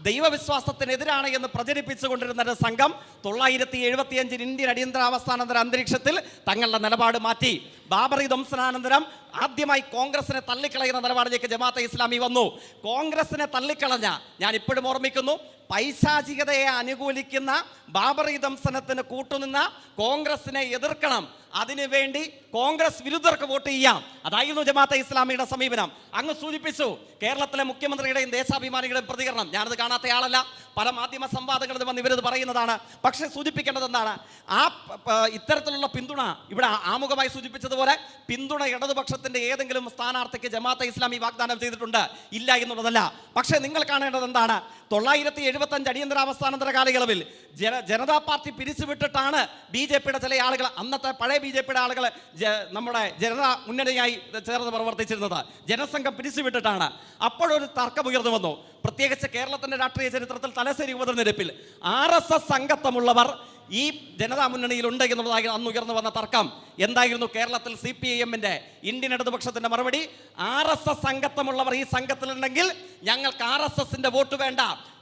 ദൈവവിശ്വാസത്തിനെതിരാണ് എന്ന് പ്രചരിപ്പിച്ചുകൊണ്ടിരുന്ന ഒരു സംഘം 975 ഇന്ത്യൻ അടിയന്തരാവസ്ഥാനന്തര അന്തരീക്ഷത്തിൽ തങ്ങളുടെ നിലപാട് മാറ്റി. ബാബറി ധ്വംസനാനന്തരം ആദ്യമായി കോൺഗ്രസിനെ തള്ളിക്കളയുന്ന നിലപാടിലേക്ക് ജമാഅത്തെ ഇസ്ലാമി വന്നു. കോൺഗ്രസിനെ തള്ളിക്കളഞ്ഞ, ഞാൻ ഇപ്പോഴും ഓർമ്മിക്കുന്നു, പൈശാചികതയെ അനുകൂലിക്കുന്ന ബാബറി ധ്വംസനത്തിന് കൂട്ടുനിന്ന കോൺഗ്രസിനെ എതിർക്കണം, അതിനുവേണ്ടി കോൺഗ്രസ് വിരുദ്ധർക്ക് വോട്ട് ചെയ്യാം, അതായിരുന്നു ജമാഅത്തെ ഇസ്ലാമിയുടെ സമീപനം. അങ്ങ് സൂചിപ്പിച്ചു കേരളത്തിലെ മുഖ്യമന്ത്രിയുടെയും ദേശാഭിമാനികളുടെയും പ്രതികരണം. ഞാനത് കാണാത്തയാളല്ല, പല മാധ്യമ സംവാദങ്ങളിൽ വന്ന് ഇവരത് പറയുന്നതാണ്. പക്ഷേ സൂചിപ്പിക്കേണ്ടത് എന്താണ്? ഇത്തരത്തിലുള്ള പിന്തുണ ഇവിടെ ആമുഖമായി സൂചിപ്പിച്ചതുപോലെ പിന്തുണ ഇടതുപക്ഷത്തിന്റെ ഏതെങ്കിലും സ്ഥാനാർത്ഥിക്ക് ജമാഅത്തെ ഇസ്ലാമി വാഗ്ദാനം ചെയ്തിട്ടുണ്ട്? ഇല്ല എന്നുള്ളതല്ല. പക്ഷേ നിങ്ങൾ കാണേണ്ടത് എന്താണ്? 975 അടിയന്തരാവസ്ഥാനന്തര കാലയളവിൽ ജനതാ പാർട്ടി പിരിച്ചുവിട്ടിട്ടാണ് BJPയുടെ ചില ആളുകൾ, അന്നത്തെ പഴയ BJPയുടെ ആളുകൾ നമ്മുടെ ജനതാ മുന്നണിയായി ചേർന്ന് പ്രവർത്തിച്ചിരുന്നത്. ജനസംഘം പിരിച്ചുവിട്ടിട്ടാണ്. അപ്പോഴൊരു തർക്കം ഉയർന്നു വന്നു. പ്രത്യേകിച്ച് കേരളത്തിന്റെ രാഷ്ട്രീയ ചരിത്രത്തിൽ തലശ്ശേരി ഉപതെരഞ്ഞെടുപ്പിൽ RSS അംഗത്വമുള്ളവർ ഈ ജനതാ മുന്നണിയിലുണ്ട് എന്നുള്ളതായിരുന്നു അന്ന് ഉയർന്നു വന്ന തർക്കം. എന്തായിരുന്നു കേരളത്തിൽ CPIMന്റെ ഇന്ത്യൻ ഇടതുപക്ഷത്തിന്റെ മറുപടി? RSS അംഗത്വമുള്ളവർ ഈ സംഘത്തിലുണ്ടെങ്കിൽ ഞങ്ങൾക്ക് RSSന്റെ വോട്ട് വേണ്ട.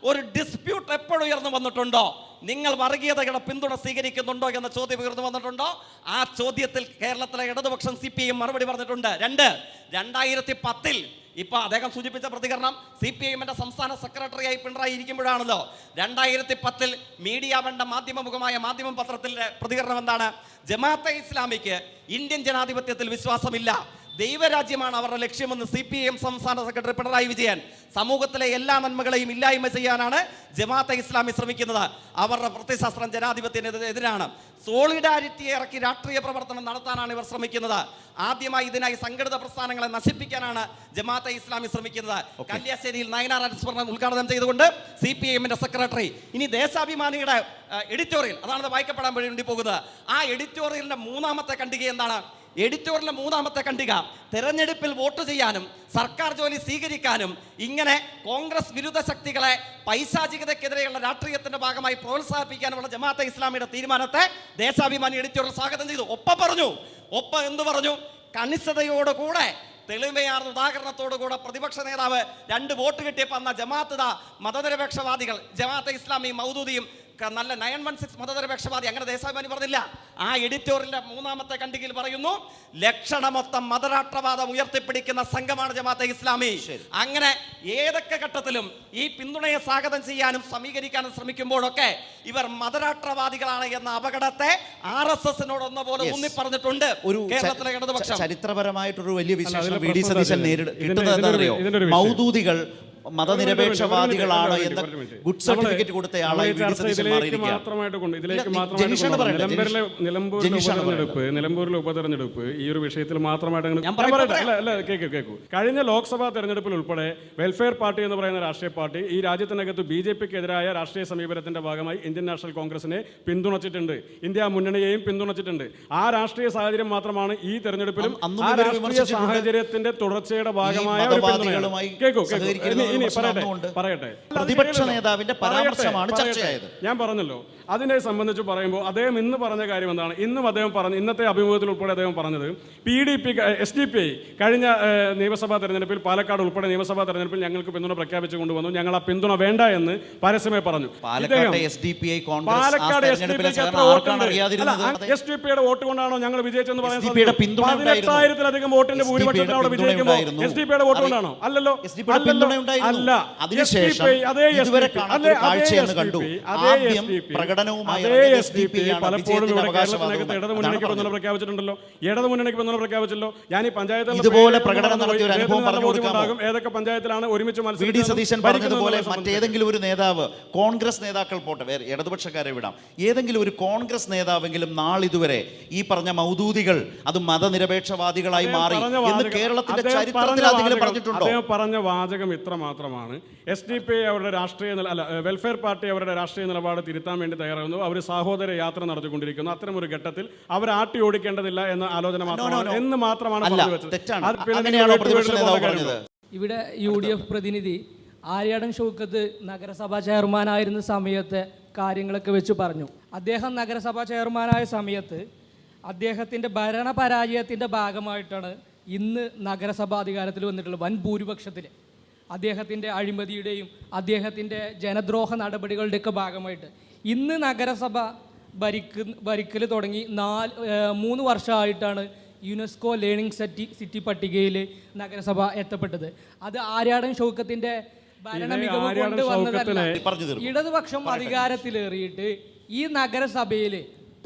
ഒരു ഡിസ്പ്യൂട്ട് എപ്പോഴും ഉയർന്നു വന്നിട്ടുണ്ടോ? നിങ്ങൾ വർഗീയതയുടെ പിന്തുണ സ്വീകരിക്കുന്നുണ്ടോ എന്ന ചോദ്യം ഉയർന്നു വന്നിട്ടുണ്ടോ? ആ ചോദ്യത്തിൽ കേരളത്തിലെ ഇടതുപക്ഷം CPIM മറുപടി പറഞ്ഞിട്ടുണ്ട്. 2010 ഇപ്പൊ അദ്ദേഹം സൂചിപ്പിച്ച പ്രതികരണം CPIMന്റെ സംസ്ഥാന സെക്രട്ടറിയായി പിണറായി ഇരിക്കുമ്പോഴാണല്ലോ. 2010 മീഡിയ വേണ്ട മാധ്യമമുഖമായ മാധ്യമം പത്രത്തിലെ പ്രതികരണം എന്താണ്? ജമാഅത്തെ ഇസ്ലാമിക്ക് ഇന്ത്യൻ ജനാധിപത്യത്തിൽ വിശ്വാസമില്ല, ദൈവരാജ്യമാണ് അവരുടെ ലക്ഷ്യമെന്ന് CPIM സംസ്ഥാന സെക്രട്ടറി പിണറായി വിജയൻ. സമൂഹത്തിലെ എല്ലാ നന്മകളെയും ഇല്ലായ്മ ചെയ്യാനാണ് ജമാഅത്തെ ഇസ്ലാമി ശ്രമിക്കുന്നത്. അവരുടെ പ്രത്യയശാസ്ത്രം ജനാധിപത്യത്തിനെതിരാണ്. സോളിഡാരിറ്റിയെ ഇറക്കി രാഷ്ട്രീയ പ്രവർത്തനം നടത്താനാണ് ഇവർ ശ്രമിക്കുന്നത്. ആദ്യമായി ഇതിനായി സംഘടിത പ്രസ്ഥാനങ്ങളെ നശിപ്പിക്കാനാണ് ജമാഅത്തെ ഇസ്ലാമി ശ്രമിക്കുന്നത്. കല്യാശ്ശേരിയിൽ നയനാർ അനുസ്മരണം ഉദ്ഘാടനം ചെയ്തുകൊണ്ട് CPIMന്റെ സെക്രട്ടറി. ഇനി ദേശാഭിമാനിയുടെ എഡിറ്റോറിയൽ, അതാണ് വായിക്കപ്പെടാൻ വേണ്ടി പോകുന്നത്. ആ എഡിറ്റോറിയലിന്റെ 3ാമത്തെ ഖണ്ഡിക എന്താണ്? എഡിറ്റോറിയലിന്റെ 3ാമത്തെ ഖണ്ഡിക തെരഞ്ഞെടുപ്പിൽ വോട്ട് ചെയ്യാനും സർക്കാർ ജോലി സ്വീകരിക്കാനും ഇങ്ങനെ കോൺഗ്രസ് വിരുദ്ധ ശക്തികളെ പൈശാചികതയ്ക്കെതിരെയുള്ള രാഷ്ട്രീയത്തിന്റെ ഭാഗമായി പ്രോത്സാഹിപ്പിക്കാനുള്ള ജമാഅത്തെ ഇസ്ലാമിയുടെ തീരുമാനത്തെ ദേശാഭിമാനി എഡിറ്റോറിയൽ സ്വാഗതം ചെയ്തു. ഒപ്പം എന്തു പറഞ്ഞു? കണിശതയോടുകൂടെ, തെളിമയാർന്ന ഉദാഹരണത്തോടുകൂടെ പ്രതിപക്ഷ നേതാവ് 2 വോട്ട് കിട്ടിയപ്പോൾ അന്ന ജമാഅത്ത് മതനിരപേക്ഷവാദികൾ, ജമാഅത്തെ ഇസ്ലാമി മൗദൂദിയും നല്ല 916 മതനിരപേക്ഷവാദി, അങ്ങനെ ദേശാഭിമാനി പറഞ്ഞില്ല. ആ എഡിറ്റോറിയലിന്റെ 3ാമത്തെ ഖണ്ഡികയിൽ പറയുന്നു, ലക്ഷണമൊത്തം മതരാഷ്ട്രവാദം ഉയർത്തിപ്പിടിക്കുന്ന സംഘമാണ് ജമാഅത്തെ ഇസ്ലാമി. അങ്ങനെ ഏതൊക്കെ ഘട്ടത്തിലും ഈ പിന്തുണയെ സ്വാഗതം ചെയ്യാനും സമീകരിക്കാനും ശ്രമിക്കുമ്പോഴൊക്കെ ഇവർ മതരാഷ്ട്രവാദികളാണ് എന്ന അപകടത്തെ RSSനോടൊന്ന പോലെ ഊന്നി പറഞ്ഞിട്ടുണ്ട് കേരളത്തിലെ ഇടതുപക്ഷം. ചരിത്രപരമായിട്ടൊരു വലിയ വിശേഷണം VD സതീശൻ കിട്ടുന്നത് എന്താണെന്നറിയോ? മൗദൂദികൾ മതനിരപേക്ഷവാദികളാണ് എന്ന ഗുഡ് സർട്ടിഫിക്കറ്റ് കൊടുത്തയാളായി നിലമ്പൂരിലെ ഉപതെരഞ്ഞെടുപ്പ് ഈ ഒരു വിഷയത്തിൽ മാത്രമായിട്ട് കേൾക്കൂ. കഴിഞ്ഞ ലോക്സഭാ തെരഞ്ഞെടുപ്പിൽ ഉൾപ്പെടെ വെൽഫെയർ പാർട്ടി എന്ന് പറയുന്ന രാഷ്ട്രീയ പാർട്ടി ഈ രാജ്യത്തിനകത്ത് BJPക്കെതിരായ രാഷ്ട്രീയ സമീപനത്തിന്റെ ഭാഗമായി ഇന്ത്യൻ നാഷണൽ കോൺഗ്രസിനെ പിന്തുണച്ചിട്ടുണ്ട്, ഇന്ത്യ മുന്നണിയെയും പിന്തുണച്ചിട്ടുണ്ട്. ആ രാഷ്ട്രീയ സാഹചര്യം മാത്രമാണ് ഈ തെരഞ്ഞെടുപ്പിലും ആ രാഷ്ട്രീയ സാഹചര്യത്തിന്റെ തുടർച്ചയുടെ ഭാഗമായ പറയട്ടെ. പ്രതിപക്ഷ നേതാവിന്റെ പരാമർശമാണ് ചർച്ചയായത്. ഞാൻ പറഞ്ഞല്ലോ, അതിനെ സംബന്ധിച്ച് പറയുമ്പോൾ അദ്ദേഹം ഇന്ന് പറഞ്ഞ കാര്യം എന്താണ്? ഇന്നത്തെ അഭിമുഖത്തിൽ ഉൾപ്പെടെ അദ്ദേഹം പറഞ്ഞത് SDPI കഴിഞ്ഞ നിയമസഭാ തെരഞ്ഞെടുപ്പിൽ പാലക്കാട് ഉൾപ്പെടെ നിയമസഭാ തെരഞ്ഞെടുപ്പിൽ ഞങ്ങൾക്ക് പിന്തുണ പ്രഖ്യാപിച്ചു കൊണ്ടുവന്നു, ഞങ്ങൾ ആ പിന്തുണ വേണ്ട എന്ന് പരസ്യമായി പറഞ്ഞു. പാലക്കാട് SDPIയുടെ വോട്ട് കൊണ്ടാണോ ഞങ്ങൾ വിജയിച്ചെന്ന് പറയാൻ? 18,000-ലധികം വോട്ടിന്റെ ഭൂരിപക്ഷത്തിൽ അവിടെ വിജയിക്കുമ്പോൾ SDPIയുടെ വോട്ട് കൊണ്ടാണോ? അല്ലല്ലോ. അതിനുശേഷം ഇതുവരെ കാണാത്ത കാഴ്ചയെന്ന് കണ്ടു. ആദ്യം പ്രകടനവുമായി അതേ ഇറങ്ങിയ SDP SDP ആണ് പലപ്പോഴും വിജയത്തിന്റെ ഇവിടെ കേരളത്തിനകത്ത് അവകാശവാദം. ഇടത് മുന്നണിക്ക് അതാണ് പിന്തുണ പ്രഖ്യാപിച്ചിട്ടുണ്ടല്ലോ. ഇടത് മുന്നണിക്ക് പിന്തുണ പ്രഖ്യാപിച്ചല്ലോ. ഞാൻ ഈ പഞ്ചായത്ത് ഇതുപോലെ പ്രകടനം നടത്തിയ ഒരു അനുഭവം പറഞ്ഞു കൊടുക്കാമോ? ഏതൊക്കെ പഞ്ചായത്തിലാണ് ഒരുമിച്ച് വി ഡി സതീശൻ പറഞ്ഞതുപോലെ മറ്റേതെങ്കിലും ഒരു നേതാവ്, കോൺഗ്രസ് നേതാക്കൾ പോട്ടെ, വേറെ ഇടതുപക്ഷക്കാരെ വിടാം, ഏതെങ്കിലും ഒരു കോൺഗ്രസ് നേതാവെങ്കിലും നാളിതുവരെ ഈ പറഞ്ഞ മൗദൂദികൾ അത് മതനിരപേക്ഷവാദികളായി മാറി എന്ന് കേരളത്തിന്റെ ചരിത്രത്തിൽ ആരെങ്കിലും പറഞ്ഞിട്ടുണ്ടോ? അദ്ദേഹം പറഞ്ഞ വാചകം ഇത്ര മാത്രമാണ്. SDP അവരുടെ രാഷ്ട്രീയ വെൽഫെയർ പാർട്ടി അവരുടെ രാഷ്ട്രീയ നിലപാട് തിരുത്താൻ വേണ്ടി തയ്യാറാകുന്നു. അവർ സഹോദര യാത്ര നടത്തിക്കൊണ്ടിരിക്കുന്നു. അത്തരമൊരു ഘട്ടത്തിൽ അവർ ആട്ടി ഓടിക്കേണ്ടതില്ല എന്ന ആലോചന മാത്രമാണ് എന്ന് മാത്രമാണ് പറഞ്ഞു വെച്ചത്. ഇവിടെ UDF പ്രതിനിധി ആര്യാടൻ ഷൗക്കത്ത് നഗരസഭാ ചെയർമാനായിരുന്ന സമയത്തെ കാര്യങ്ങളൊക്കെ വെച്ച് പറഞ്ഞു. അദ്ദേഹം നഗരസഭാ ചെയർമാനായ സമയത്ത് അദ്ദേഹത്തിൻ്റെ ഭരണപരാജയത്തിൻ്റെ ഭാഗമായിട്ടാണ് ഇന്ന് നഗരസഭാ അധികാരത്തിൽ വന്നിട്ടുള്ളത്. വൻ ഭൂരിപക്ഷത്തിൽ അദ്ദേഹത്തിൻ്റെ അഴിമതിയുടെയും അദ്ദേഹത്തിൻ്റെ ജനദ്രോഹ നടപടികളുടെയൊക്കെ ഭാഗമായിട്ട് ഇന്ന് നഗരസഭ ഭരിക്കൽ തുടങ്ങി 3 വർഷമായിട്ടാണ് യുനെസ്കോ ലേണിംഗ് സിറ്റി പട്ടികയിൽ നഗരസഭ എത്തപ്പെട്ടത്. അത് ആര്യാടൻ ഷൗക്കത്തിൻ്റെ ഭരണ മികവ് കൊണ്ട് വന്നതല്ല. ഇടതുപക്ഷം അധികാരത്തിലേറിയിട്ട് ഈ നഗരസഭയിൽ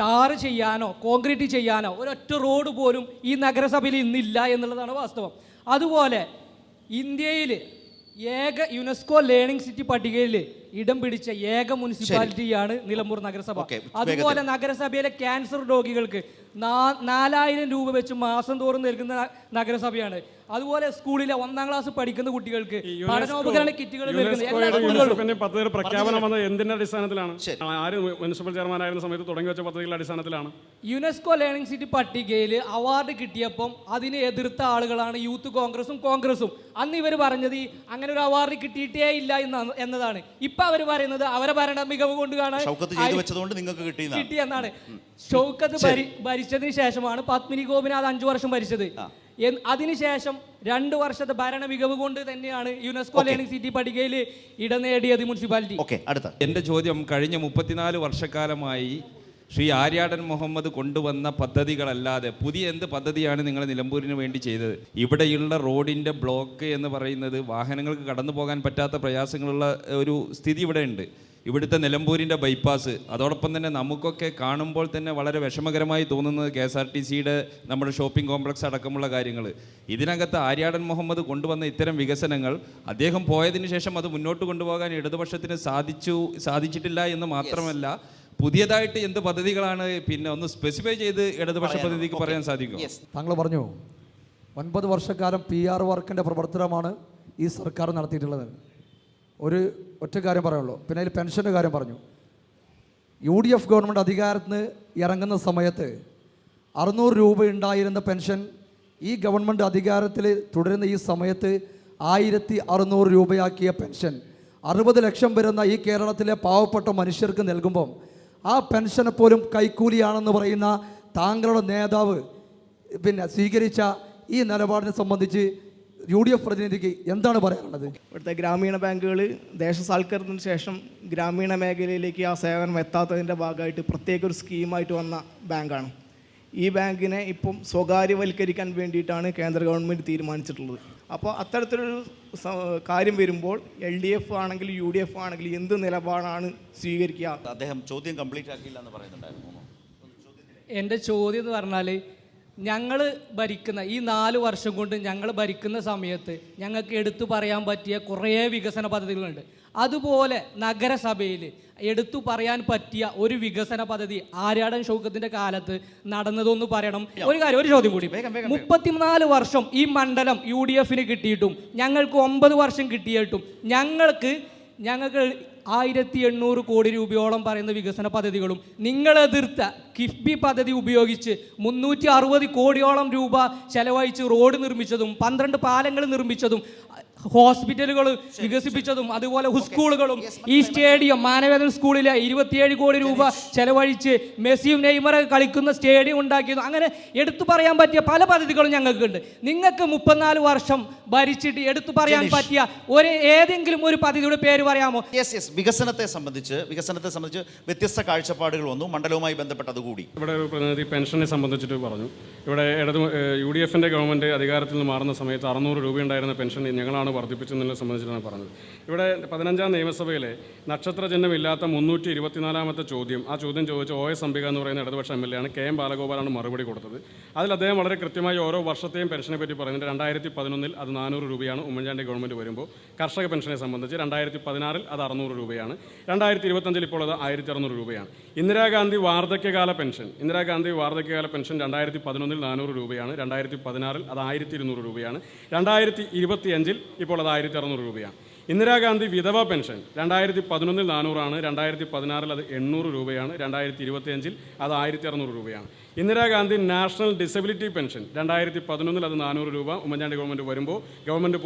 ടാർ ചെയ്യാനോ കോൺക്രീറ്റ് ചെയ്യാനോ ഒരൊറ്റ റോഡ് പോലും ഈ നഗരസഭയിൽ ഇന്നില്ല എന്നുള്ളതാണ് വാസ്തവം. അതുപോലെ ഇന്ത്യയിൽ ഏക യുനെസ്കോ ലേണിംഗ് സിറ്റി പട്ടികയിൽ ഇടം പിടിച്ച ഏക മുനിസിപ്പാലിറ്റിയാണ് നിലമ്പൂർ നഗരസഭ. അതുപോലെ നഗരസഭയിലെ ക്യാൻസർ രോഗികൾക്ക് 4000 രൂപ വെച്ച് മാസം തോറും നൽകുന്ന നഗരസഭയാണ്. അതുപോലെ സ്കൂളിലെ 1ാം ക്ലാസ് പഠിക്കുന്ന കുട്ടികൾക്ക് പഠനോപകരണ കിറ്റുകൾ പ്രഖ്യാപനം വന്നത് എന്തിന്റെ അടിസ്ഥാനത്തിലാണ്? ആര് മുനിസിപ്പൽ ചെയർമാനായിരുന്ന സമയത്ത് തുടങ്ങി വെച്ച പദ്ധതികളുടെ അടിസ്ഥാനത്തിലാണ്? യുനെസ്കോ ലേണിംഗ് സിറ്റി പട്ടികയിൽ അവാർഡ് കിട്ടിയപ്പം അതിനെ എതിർത്ത ആളുകളാണ് യൂത്ത് കോൺഗ്രസും. അന്ന് ഇവർ പറഞ്ഞത് അങ്ങനെ ഒരു അവാർഡ് കിട്ടിയിട്ടേ ഇല്ല എന്നതാണ്. ഇപ്പൊ അവർ പറയുന്നത് അവരെ ഭരണ മികവ് കൊണ്ട് കാണാൻ കിട്ടിയെന്നാണ്. ഷൗക്കത്ത് ഭരിച്ചതിന് ശേഷമാണ് പത്മിനി ഗോപിനാഥ് 5 വർഷം ഭരിച്ചത്. അതിനുശേഷം 2 വർഷത്തെ ഭരണ മികവ് കൊണ്ട് തന്നെയാണ് യുനെസ്കോ ലേണിംഗ് സിറ്റി പട്ടികയിൽ ഇടം നേടിയത് മുനിസിപ്പാലിറ്റി. എൻ്റെ ചോദ്യം, കഴിഞ്ഞ 34 വർഷക്കാലമായി ശ്രീ ആര്യാടൻ മുഹമ്മദ് കൊണ്ടുവന്ന പദ്ധതികളല്ലാതെ പുതിയ എന്ത് പദ്ധതിയാണ് നിങ്ങൾ നിലമ്പൂരിന് വേണ്ടി ചെയ്തത്? ഇവിടെയുള്ള റോഡിൻ്റെ ബ്ലോക്ക് എന്ന് പറയുന്നത് വാഹനങ്ങൾക്ക് കടന്നു പോകാൻ പറ്റാത്ത പ്രയാസങ്ങളുള്ള ഒരു സ്ഥിതി ഇവിടെ ഉണ്ട്. ഇവിടുത്തെ നിലമ്പൂരിൻ്റെ ബൈപ്പാസ്, അതോടൊപ്പം തന്നെ നമുക്കൊക്കെ കാണുമ്പോൾ തന്നെ വളരെ വിഷമകരമായി തോന്നുന്നത് KSRTCയുടെ നമ്മുടെ ഷോപ്പിംഗ് കോംപ്ലക്സ് അടക്കമുള്ള കാര്യങ്ങൾ. ഇതിനകത്ത് ആര്യാടൻ മുഹമ്മദ് കൊണ്ടുവന്ന ഇത്തരം വികസനങ്ങൾ അദ്ദേഹം പോയതിനു ശേഷം അത് മുന്നോട്ട് കൊണ്ടുപോകാൻ ഇടതുപക്ഷത്തിന് സാധിച്ചിട്ടില്ല എന്ന് മാത്രമല്ല, പുതിയതായിട്ട് എന്ത് പദ്ധതികളാണ് പിന്നെ ഒന്ന് സ്പെസിഫൈ ചെയ്ത് ഇടതുപക്ഷ പദ്ധതിക്ക് പറയാൻ സാധിക്കും? താങ്കൾ പറഞ്ഞു 9 വർഷക്കാലം PR വർക്കിൻ്റെ പ്രവർത്തനമാണ് ഈ സർക്കാർ നടത്തിയിട്ടുള്ളത്. ഒറ്റ കാര്യം പറയുള്ളൂ. പിന്നെ അതിൽ പെൻഷൻ്റെ കാര്യം പറഞ്ഞു. UDF ഗവൺമെൻറ് അധികാരത്തിന് ഇറങ്ങുന്ന സമയത്ത് 600 രൂപ ഉണ്ടായിരുന്ന പെൻഷൻ ഈ ഗവൺമെൻറ് അധികാരത്തിൽ തുടരുന്ന ഈ സമയത്ത് 1600 രൂപയാക്കിയ പെൻഷൻ 60 ലക്ഷം വരുന്ന ഈ കേരളത്തിലെ പാവപ്പെട്ട മനുഷ്യർക്ക് നൽകുമ്പം ആ പെൻഷനെ പോലും കൈക്കൂലിയാണെന്ന് പറയുന്ന താങ്കളുടെ നേതാവ് സ്വീകരിച്ച ഈ നിലപാടിനെ സംബന്ധിച്ച് UDF പ്രതിനിധിക്ക് എന്താണ് പറയാനുള്ളത്? ഇവിടുത്തെ ഗ്രാമീണ ബാങ്കുകൾ ദേശസാൽക്കരണത്തിന് ശേഷം ഗ്രാമീണ മേഖലയിലേക്ക് ആ സേവനം എത്താത്തതിൻ്റെ ഭാഗമായിട്ട് പ്രത്യേക ഒരു സ്കീമായിട്ട് വന്ന ബാങ്കാണ്. ഈ ബാങ്കിനെ ഇപ്പം സ്വകാര്യവൽക്കരിക്കാൻ വേണ്ടിയിട്ടാണ് കേന്ദ്ര ഗവൺമെൻറ് തീരുമാനിച്ചിട്ടുള്ളത്. അപ്പോൾ അത്തരത്തിലൊരു കാര്യം വരുമ്പോൾ LDF ആണെങ്കിലും UDF ആണെങ്കിലും എന്ത് നിലപാടാണ് സ്വീകരിക്കുക? അദ്ദേഹം ചോദ്യം കംപ്ലീറ്റ് ആക്കിയില്ല എന്ന് പറയുന്നുണ്ടായിരുന്നു. എൻ്റെ ചോദ്യം എന്ന് പറഞ്ഞാൽ, ഞങ്ങൾ ഭരിക്കുന്ന ഈ 4 വർഷം കൊണ്ട് ഞങ്ങൾ ഭരിക്കുന്ന സമയത്ത് ഞങ്ങൾക്ക് എടുത്തു പറയാൻ പറ്റിയ കുറേ വികസന പദ്ധതികളുണ്ട്. അതുപോലെ നഗരസഭയിൽ എടുത്തു പറയാൻ പറ്റിയ ഒരു വികസന പദ്ധതി ആര്യാടൻ ഷൗക്കത്തിൻ്റെ കാലത്ത് നടന്നതൊന്ന് പറയണം. ഒരു ചോദ്യം കൂടി. 34 വർഷം ഈ മണ്ഡലം UDFന് കിട്ടിയിട്ടും ഞങ്ങൾക്ക് 9 വർഷം കിട്ടിയിട്ടും ഞങ്ങൾക്ക് 1800 കോടി രൂപയോളം പറയുന്ന വികസന പദ്ധതികളും നിങ്ങൾ എതിർത്ത കിഫ്ബി പദ്ധതി ഉപയോഗിച്ച് 360 കോടിയോളം രൂപ ചെലവഴിച്ച് റോഡ് നിർമ്മിച്ചതും 12 പാലങ്ങൾ നിർമ്മിച്ചതും ഹോസ്പിറ്റലുകൾ വികസിപ്പിച്ചതും അതുപോലെ സ്കൂളുകളും ഈ സ്റ്റേഡിയം മാനവേദൻ സ്കൂളിലെ 27 കോടി രൂപ ചെലവഴിച്ച് മെസ്സിയും നെയ്മറും കളിക്കുന്ന സ്റ്റേഡിയം ഉണ്ടാക്കിയതും അങ്ങനെ എടുത്തു പറയാൻ പറ്റിയ പല പദ്ധതികളും ഞങ്ങൾക്കുണ്ട്. നിങ്ങൾക്ക് 34 വർഷം ഭരിച്ചിട്ട് എടുത്തു പറയാൻ പറ്റിയ ഏതെങ്കിലും ഒരു പദ്ധതിയുടെ പേര് പറയാമോ? വികസനത്തെ സംബന്ധിച്ച് വ്യത്യസ്ത കാഴ്ചപ്പാടുകൾ വന്നു. മണ്ഡലവുമായി ബന്ധപ്പെട്ടത് കൂടി ഇവിടെ ഒരു പ്രതിനിധി പെൻഷനെ സംബന്ധിച്ചിട്ട് പറഞ്ഞു. ഇവിടെ UDFൻ്റെ ഗവൺമെൻറ് അധികാരത്തിൽ നിന്ന് മാറുന്ന സമയത്ത് 600 രൂപ ഉണ്ടായിരുന്ന പെൻഷൻ ഞങ്ങളാണ് വർദ്ധിപ്പിച്ചതിനെ സംബന്ധിച്ചിട്ടാണ് പറഞ്ഞത്. ഇവിടെ 15ാം നിയമസഭയിലെ നക്ഷത്രചിഹ്നമില്ലാത്ത 324-ാമത്തെ ചോദ്യം, ആ ചോദ്യം ചോദിച്ച OS അംബിക എന്ന് പറയുന്ന ഇടതുപക്ഷ MLA ആണ്. KM ബാലഗോപാലാണ് മറുപടി കൊടുത്തത്. അതിൽ അദ്ദേഹം വളരെ കൃത്യമായി ഓരോ വർഷത്തെയും പെൻഷനെ പറ്റി പറയുന്നുണ്ട്. 2011 അത് 400 രൂപയാണ് ഉമ്മൻചാണ്ടി ഗവൺമെൻറ് വരുമ്പോൾ. കർഷക പെൻഷനെ സംബന്ധിച്ച് 2016 അത് 600 രൂപയാണ്. 2025 ഇപ്പോൾ അത് 1600 രൂപയാണ്. ഇന്ദിരാഗാന്ധി വാർദ്ധക്യകാല പെൻഷൻ 2011 400 രൂപയാണ്. 2016 അത് 1200 രൂപയാണ്. 2025 ഇപ്പോൾ അത് 1600 രൂപയാണ്. ഇന്ദിരാഗാന്ധി വിധവ പെൻഷൻ 2011 400 ആണ്. 2016 അത് 800 രൂപയാണ്. 2025 അത് 1600 രൂപയാണ്. ഇന്ദിരാഗാന്ധി നാഷണൽ ഡിസബിലിറ്റി പെൻഷൻ 2011 അത് 400 രൂപ. ഉമ്മൻചാണ്ടി ഗവൺമെൻറ്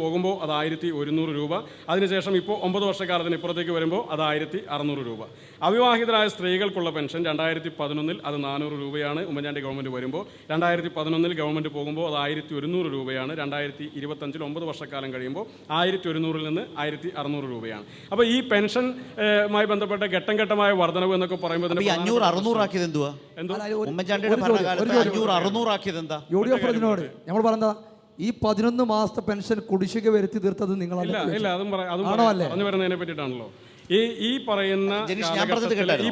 പോകുമ്പോൾ അത് 1100 രൂപ. അതിനുശേഷം ഇപ്പോൾ 9 വർഷക്കാലത്തിന് ഇപ്പുറത്തേക്ക് വരുമ്പോൾ അത് 1600 രൂപ. അവിവാഹിതരായ സ്ത്രീകൾക്കുള്ള പെൻഷൻ 2011 അത് 400 രൂപയാണ്. ഉമ്മൻചാണ്ടി ഗവൺമെൻറ് വരുമ്പോൾ 2011 ഗവൺമെൻറ് പോകുമ്പോൾ അത് 1100 രൂപയാണ്. 2025 9 വർഷക്കാലം കഴിയുമ്പോൾ 1100 നിന്ന് 1600 രൂപയാണ്. അപ്പോൾ ഈ പെൻഷനുമായി ബന്ധപ്പെട്ട ഘട്ടം ഘട്ടമായ വർധനവ് എന്നൊക്കെ പറയുമ്പോൾ 500-600 ആക്കിയത് എന്തുവാ? ഉമ്മൻചാണ്ടിയുടെ ഭരണകാലത്ത് 500-600 ആക്കിയത് എന്താ? UDF പ്രതിനിധിയോട് നമ്മൾ പറഞ്ഞ ഈ 11 മാസത്തെ പെൻഷൻ കുടിശ്ശിക വരുത്തി തീർത്തത് നിങ്ങളല്ല. ഇല്ല, അതും പറഞ്ഞു വരുന്നതിനെ പറ്റിയിട്ടാണല്ലോ. ഈ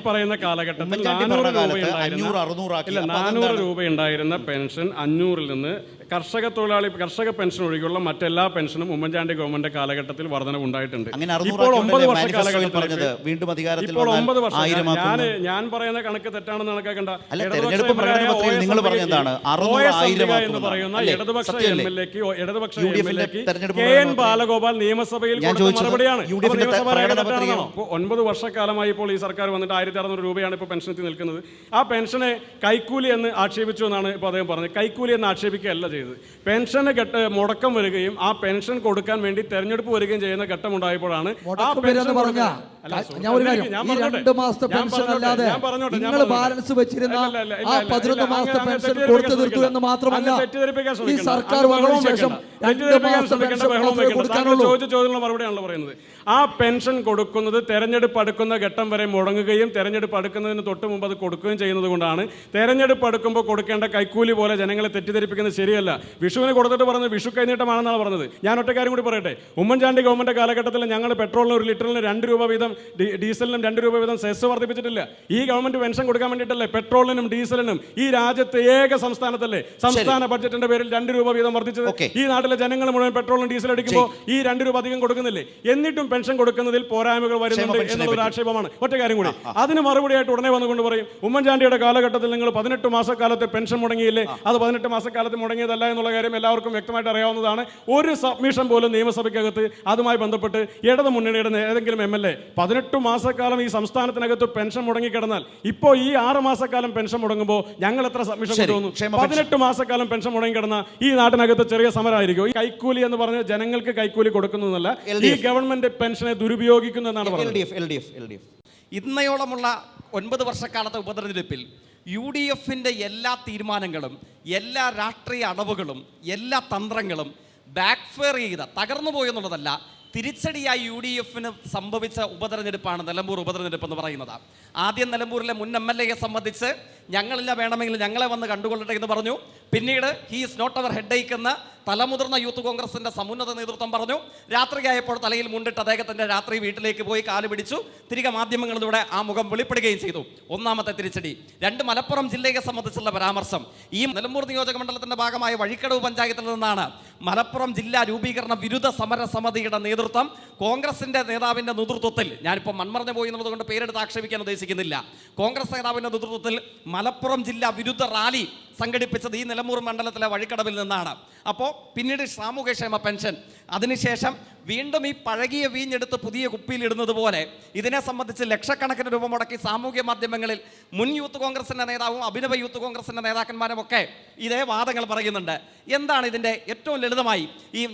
പറയുന്ന കാലഘട്ടത്തിൽ 400 രൂപ ഉണ്ടായിരുന്ന പെൻഷൻ 500-ൽ നിന്ന് കർഷക പെൻഷൻ ഒഴികെയുള്ള മറ്റെല്ലാ പെൻഷനും ഉമ്മൻചാണ്ടി ഗവൺമെന്റ് കാലഘട്ടത്തിൽ വർധനവ് ഉണ്ടായിട്ടുണ്ട്. ഇപ്പോൾ 9 വർഷ കാലഘട്ടത്തിൽ ഞാൻ പറയുന്ന കണക്ക് തെറ്റാണെന്ന് കണക്കാക്കണ്ട. എന്ന് പറയുന്ന ഇടതുപക്ഷ MLA-ക്ക് KN ബാലഗോപാൽ നിയമസഭയിൽ കൊടുത്ത മറുപടിയാണ്. 9 വർഷക്കാലമായി ഇപ്പോൾ ഈ സർക്കാർ വന്നിട്ട് 1600 രൂപയാണ് ഇപ്പോൾ പെൻഷൻ എത്തി നിൽക്കുന്നത്. ആ പെൻഷനെ കൈക്കൂലി എന്ന് ആക്ഷേപിച്ചു എന്നാണ് ഇപ്പോൾ അദ്ദേഹം പറഞ്ഞത്. കൈക്കൂലി എന്ന് ആക്ഷേപിക്കുകയല്ല ചെയ്തത്. പെൻഷന് മുടക്കം വരികയും ആ പെൻഷൻ കൊടുക്കാൻ വേണ്ടി തെരഞ്ഞെടുപ്പ് വരികയും ചെയ്യുന്ന ഘട്ടം ഉണ്ടായപ്പോഴാണ് മറുപടിയാണല്ലോ പറയുന്നത്. ആ പെൻഷൻ കൊടുക്കുന്നത് തെരഞ്ഞെടുപ്പ് അടുക്കുന്ന ഘട്ടം വരെ മുടങ്ങുകയും തെരഞ്ഞെടുപ്പ് അടുക്കുന്നതിന് തൊട്ട് മുമ്പ് അത് കൊടുക്കുകയും ചെയ്യുന്നത് കൊണ്ടാണ് തെരഞ്ഞെടുപ്പ് അടുക്കുമ്പോൾ കൊടുക്കേണ്ട കൈക്കൂലി പോലെ ജനങ്ങളെ തെറ്റിദ്ധരിപ്പിക്കുന്നത് ശരിയല്ല. വിഷുവിന് കൊടുത്തിട്ട് പറഞ്ഞത് വിഷു കൈനീട്ടമാണെന്നാണ് പറഞ്ഞത്. ഞാൻ ഒറ്റ കാര്യം കൂടി പറയട്ടെ. ഉമ്മൻചാണ്ടി ഗവൺമെന്റ് കാലഘട്ടത്തിൽ ഞങ്ങൾ പെട്രോളിന് 1 ലിറ്ററിന് 2 രൂപ വീതം, ഡീസലിനും 2 രൂപ വീതം സെസ് വർദ്ധിപ്പിച്ചിട്ടില്ല. ഈ ഗവൺമെന്റ് പെൻഷൻ കൊടുക്കാൻ വേണ്ടിയിട്ടല്ലേ പെട്രോളിനും ഡീസലിനും ഈ രാജ്യത്തെ ഏക സംസ്ഥാനത്തല്ലേ സംസ്ഥാന ബഡ്ജറ്റിന്റെ പേരിൽ 2 രൂപ വീതം വർദ്ധിച്ചത്. ഈ നാട്ടിലെ ജനങ്ങൾ മുഴുവൻ പെട്രോളും ഡീസൽ അടിക്കുമ്പോൾ ഈ 2 രൂപ അധികം കൊടുക്കുന്നില്ലേ? എന്നിട്ടും പെൻഷൻ കൊടുക്കുന്നതിൽ പോരായ്മകൾ വരുന്നുണ്ട് എന്നുള്ളൊരു ആക്ഷേപമാണ്. ഒറ്റ കാര്യം കൂടി, അതിന് മറുപടിയായിട്ട് ഉടനെ വന്നുകൊണ്ട് പറയും ഉമ്മൻചാണ്ടിയുടെ കാലഘട്ടത്തിൽ നിങ്ങൾ 18 മാസക്കാലത്തെ പെൻഷൻ മുടങ്ങിയില്ലേ, അത് 18 മാസക്കാലത്ത് മുടങ്ങിയതല്ല എന്നുള്ള കാര്യം എല്ലാവർക്കും വ്യക്തമായിട്ട് അറിയാവുന്നതാണ്. ഒരു സബ്മിഷൻ പോലും നിയമസഭയ്ക്കകത്ത് അതുമായി ബന്ധപ്പെട്ട് ഇടതു മുന്നണിയുടെ ഏതെങ്കിലും MLA 18 മാസക്കാലം ഈ സംസ്ഥാനത്തിനകത്ത് പെൻഷൻ മുടങ്ങിക്കിടന്നാൽ ഇപ്പോൾ ഈ 6 മാസക്കാലം പെൻഷൻ മുടങ്ങുമ്പോൾ ഞങ്ങൾ എത്ര സബ്മിഷൻ കൊണ്ടുവന്നു? 18 മാസക്കാലം പെൻഷൻ മുടങ്ങിക്കിടന്ന ഈ നാട്ടിനകത്ത് ചെറിയ സമരമായിരിക്കും. ഈ കൈക്കൂലി എന്ന് പറഞ്ഞ് ജനങ്ങൾക്ക് കൈക്കൂലി കൊടുക്കുന്നതല്ല, ഈ ഗവൺമെന്റ് പെൻഷനെ ദുരുപയോഗിക്കുന്നു എന്നാണ് പറയുന്നത്. ഇന്നയോളമുള്ള 9 വർഷക്കാലത്തെ ഉപതെരഞ്ഞെടുപ്പിൽ UDF-ന്റെ എല്ലാ തീരുമാനങ്ങളും, എല്ലാ രാഷ്ട്രീയ അടവുകളും, എല്ലാ തന്ത്രങ്ങളും ബാക്ക്ഫയർ ചെയ്ത തകർന്നു പോയെന്നുള്ളതല്ല, തിരിച്ചടിയായി UDF-ന് സംഭവിച്ച ഉപതെരഞ്ഞെടുപ്പാണ് നിലമ്പൂർ ഉപതെരഞ്ഞെടുപ്പ് എന്ന് പറയുന്നത്. ആദ്യം നിലമ്പൂരിലെ മുൻ MLA-യെ സംബന്ധിച്ച് ഞങ്ങളില്ല, വേണമെങ്കിൽ ഞങ്ങളെ വന്ന് കണ്ടുകൊള്ളട്ടെ എന്ന് പറഞ്ഞു. പിന്നീട് he is not our headache എന്ന് തലമുതിർന്ന യൂത്ത് കോൺഗ്രസിന്റെ സമുന്നത നേതൃത്വം പറഞ്ഞു. രാത്രിയായപ്പോൾ തലയിൽ മുണ്ടിട്ട് അദ്ദേഹത്തിന്റെ രാത്രി വീട്ടിലേക്ക് പോയി കാല് പിടിച്ചു. തിരികെ മാധ്യമങ്ങളിലൂടെ ആ മുഖം വെളിപ്പെടുകയും ചെയ്തു. ഒന്നാമത്തെ തിരിച്ചടി. 2, മലപ്പുറം ജില്ലയെ സംബന്ധിച്ചുള്ള പരാമർശം. ഈ നിലമ്പൂർ നിയോജക മണ്ഡലത്തിന്റെ ഭാഗമായ വഴിക്കടവ് പഞ്ചായത്തിൽ നിന്നാണ് മലപ്പുറം ജില്ലാ രൂപീകരണ വിരുദ്ധ സമര സമിതിയുടെ നേതൃത്വം കോൺഗ്രസിന്റെ നേതാവിന്റെ നേതൃത്വത്തിൽ, ഞാനിപ്പോൾ മൺമറഞ്ഞു പോയി എന്നുള്ളത് കൊണ്ട് പേരെടുത്ത് ആക്ഷേപിക്കാൻ ഉദ്ദേശിക്കുന്നില്ല, കോൺഗ്രസ് നേതാവിന്റെ നേതൃത്വത്തിൽ മലപ്പുറം ജില്ലാ വിരുദ്ധ റാലി സംഘടിപ്പിച്ചത് ഈ നിലമ്പൂർ മണ്ഡലത്തിലെ വഴിക്കടവിൽ നിന്നാണ്. അപ്പോൾ പിന്നീട് സാമൂഹ്യക്ഷേമ പെൻഷൻ, അതിനുശേഷം വീണ്ടും ഈ പഴകിയ വീഞ്ഞെടുത്ത് പുതിയ കുപ്പിയിലിടുന്നത് പോലെ ഇതിനെ സംബന്ധിച്ച് ലക്ഷക്കണക്കിന് രൂപ മുടക്കി സാമൂഹ്യ മാധ്യമങ്ങളിൽ മുൻ യൂത്ത് കോൺഗ്രസിൻ്റെ നേതാവും അഭിനവ യൂത്ത് കോൺഗ്രസിൻ്റെ നേതാക്കന്മാരും ഒക്കെ ഇതേ വാദങ്ങൾ പറയുന്നുണ്ട്. എന്താണ് ഇതിൻ്റെ ഏറ്റവും ലളിതമായി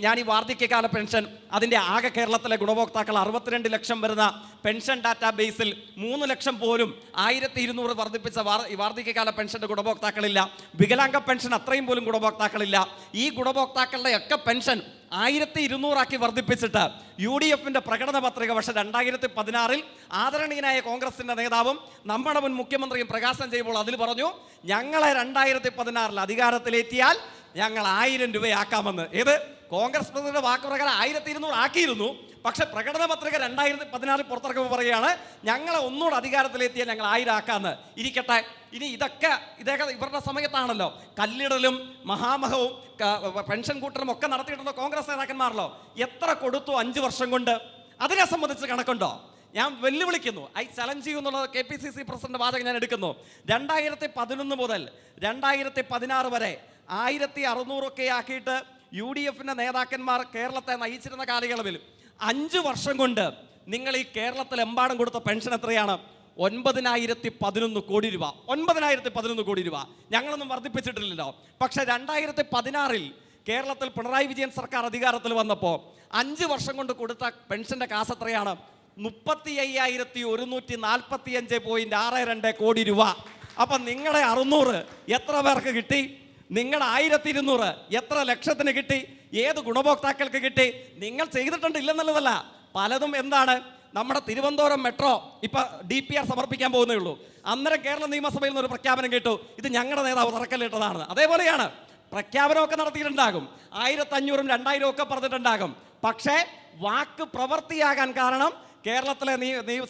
ഞാൻ ഈ വാർദ്ധക്യകാല പെൻഷൻ, അതിൻ്റെ ആകെ കേരളത്തിലെ ഗുണഭോക്താക്കൾ 62 ലക്ഷം വരുന്ന പെൻഷൻ ഡാറ്റാ ബേസിൽ 3 ലക്ഷം പോലും 1200 വർദ്ധിപ്പിച്ച വാർദ്ധക്യകാല പെൻഷൻ്റെ ഗുണഭോക്താക്കളില്ല. വികലാംഗ പെൻഷൻ അത്രയും പോലും ഗുണഭോക്താക്കളില്ല. ഈ ഗുണഭോക്താക്കളുടെ ഒക്കെ പെൻഷൻ 1200 വർദ്ധിപ്പിച്ചിട്ട് UDF-ന്റെ പ്രകടന പത്രിക പക്ഷേ 2016 ആദരണീയനായ കോൺഗ്രസിന്റെ നേതാവും നമ്മുടെ മുൻ മുഖ്യമന്ത്രിയും പ്രകാശനം ചെയ്യുമ്പോൾ അതിൽ പറഞ്ഞു, ഞങ്ങളെ 2016 അധികാരത്തിലെത്തിയാൽ ഞങ്ങൾ 1000 രൂപയാക്കാമെന്ന്. ഏത് കോൺഗ്രസ് പ്രതിനിധിയുടെ വാക്കുപ്രകാരം 1200 ആക്കിയിരുന്നു. പക്ഷെ പ്രകടന പത്രിക 2016 പുറത്തിറക്കുമ്പോൾ പറയുകയാണ് ഞങ്ങളെ ഒന്നുകൂടെ അധികാരത്തിലെത്തിയാൽ ഞങ്ങൾ 1000 ആക്കാന്ന്. ഇരിക്കട്ടെ, ഇനി ഇതൊക്കെ ഇവരുടെ സമയത്താണല്ലോ കല്ലിടലും മഹാമഹവും പെൻഷൻ കൂട്ടലും ഒക്കെ നടത്തിയിട്ടുണ്ടോ കോൺഗ്രസ് നേതാക്കന്മാരല്ലോ. എത്ര കൊടുത്തു 5 വർഷം കൊണ്ട്? അതിനെ സംബന്ധിച്ച് കണക്കുണ്ടോ? ഞാൻ വെല്ലുവിളിക്കുന്നു, ഐ ചലഞ്ച് ചെയ്യൂ എന്നുള്ളത് KPCC പ്രസിഡന്റ് വാചകം ഞാൻ എടുക്കുന്നു. 2011 മുതൽ 2016 വരെ 1600 ഒക്കെ ആക്കിയിട്ട് UDFന്റെ നേതാക്കന്മാർ കേരളത്തെ നയിച്ചിരുന്ന കാലയളവിൽ 5 വർഷം കൊണ്ട് നിങ്ങൾ ഈ കേരളത്തിലെമ്പാടും കൊടുത്ത പെൻഷൻ എത്രയാണ്? 9,011 കോടി രൂപ. 9,011 കോടി രൂപ. ഞങ്ങളൊന്നും വർദ്ധിപ്പിച്ചിട്ടില്ലല്ലോ. പക്ഷെ 2016 കേരളത്തിൽ പിണറായി വിജയൻ സർക്കാർ അധികാരത്തിൽ വന്നപ്പോൾ 5 വർഷം കൊണ്ട് കൊടുത്ത പെൻഷന്റെ കാശ് എത്രയാണ്? 35,145.62 കോടി രൂപ. അപ്പം നിങ്ങളുടെ 600 എത്ര പേർക്ക് കിട്ടി? നിങ്ങളുടെ 1200 എത്ര ലക്ഷത്തിന് കിട്ടി? ഏത് ഗുണഭോക്താക്കൾക്ക് കിട്ടി? നിങ്ങൾ ചെയ്തിട്ടുണ്ട് ഇല്ലെന്നുള്ളതല്ല, പലതും എന്താണ്? നമ്മുടെ തിരുവനന്തപുരം മെട്രോ ഇപ്പം DPR സമർപ്പിക്കാൻ പോകുന്നേ ഉള്ളൂ. അന്നേരം കേരള നിയമസഭയിൽ നിന്നൊരു പ്രഖ്യാപനം കേട്ടു, ഇത് ഞങ്ങളുടെ നേതാവ് തറക്കല്ലിട്ടതാണ്. അതേപോലെയാണ് പ്രഖ്യാപനമൊക്കെ നടത്തിയിട്ടുണ്ടാകും, 1500 2000 ഒക്കെ പറഞ്ഞിട്ടുണ്ടാകും. പക്ഷേ വാക്ക് പ്രവൃത്തിയാകാൻ കാരണം കേരളത്തിലെ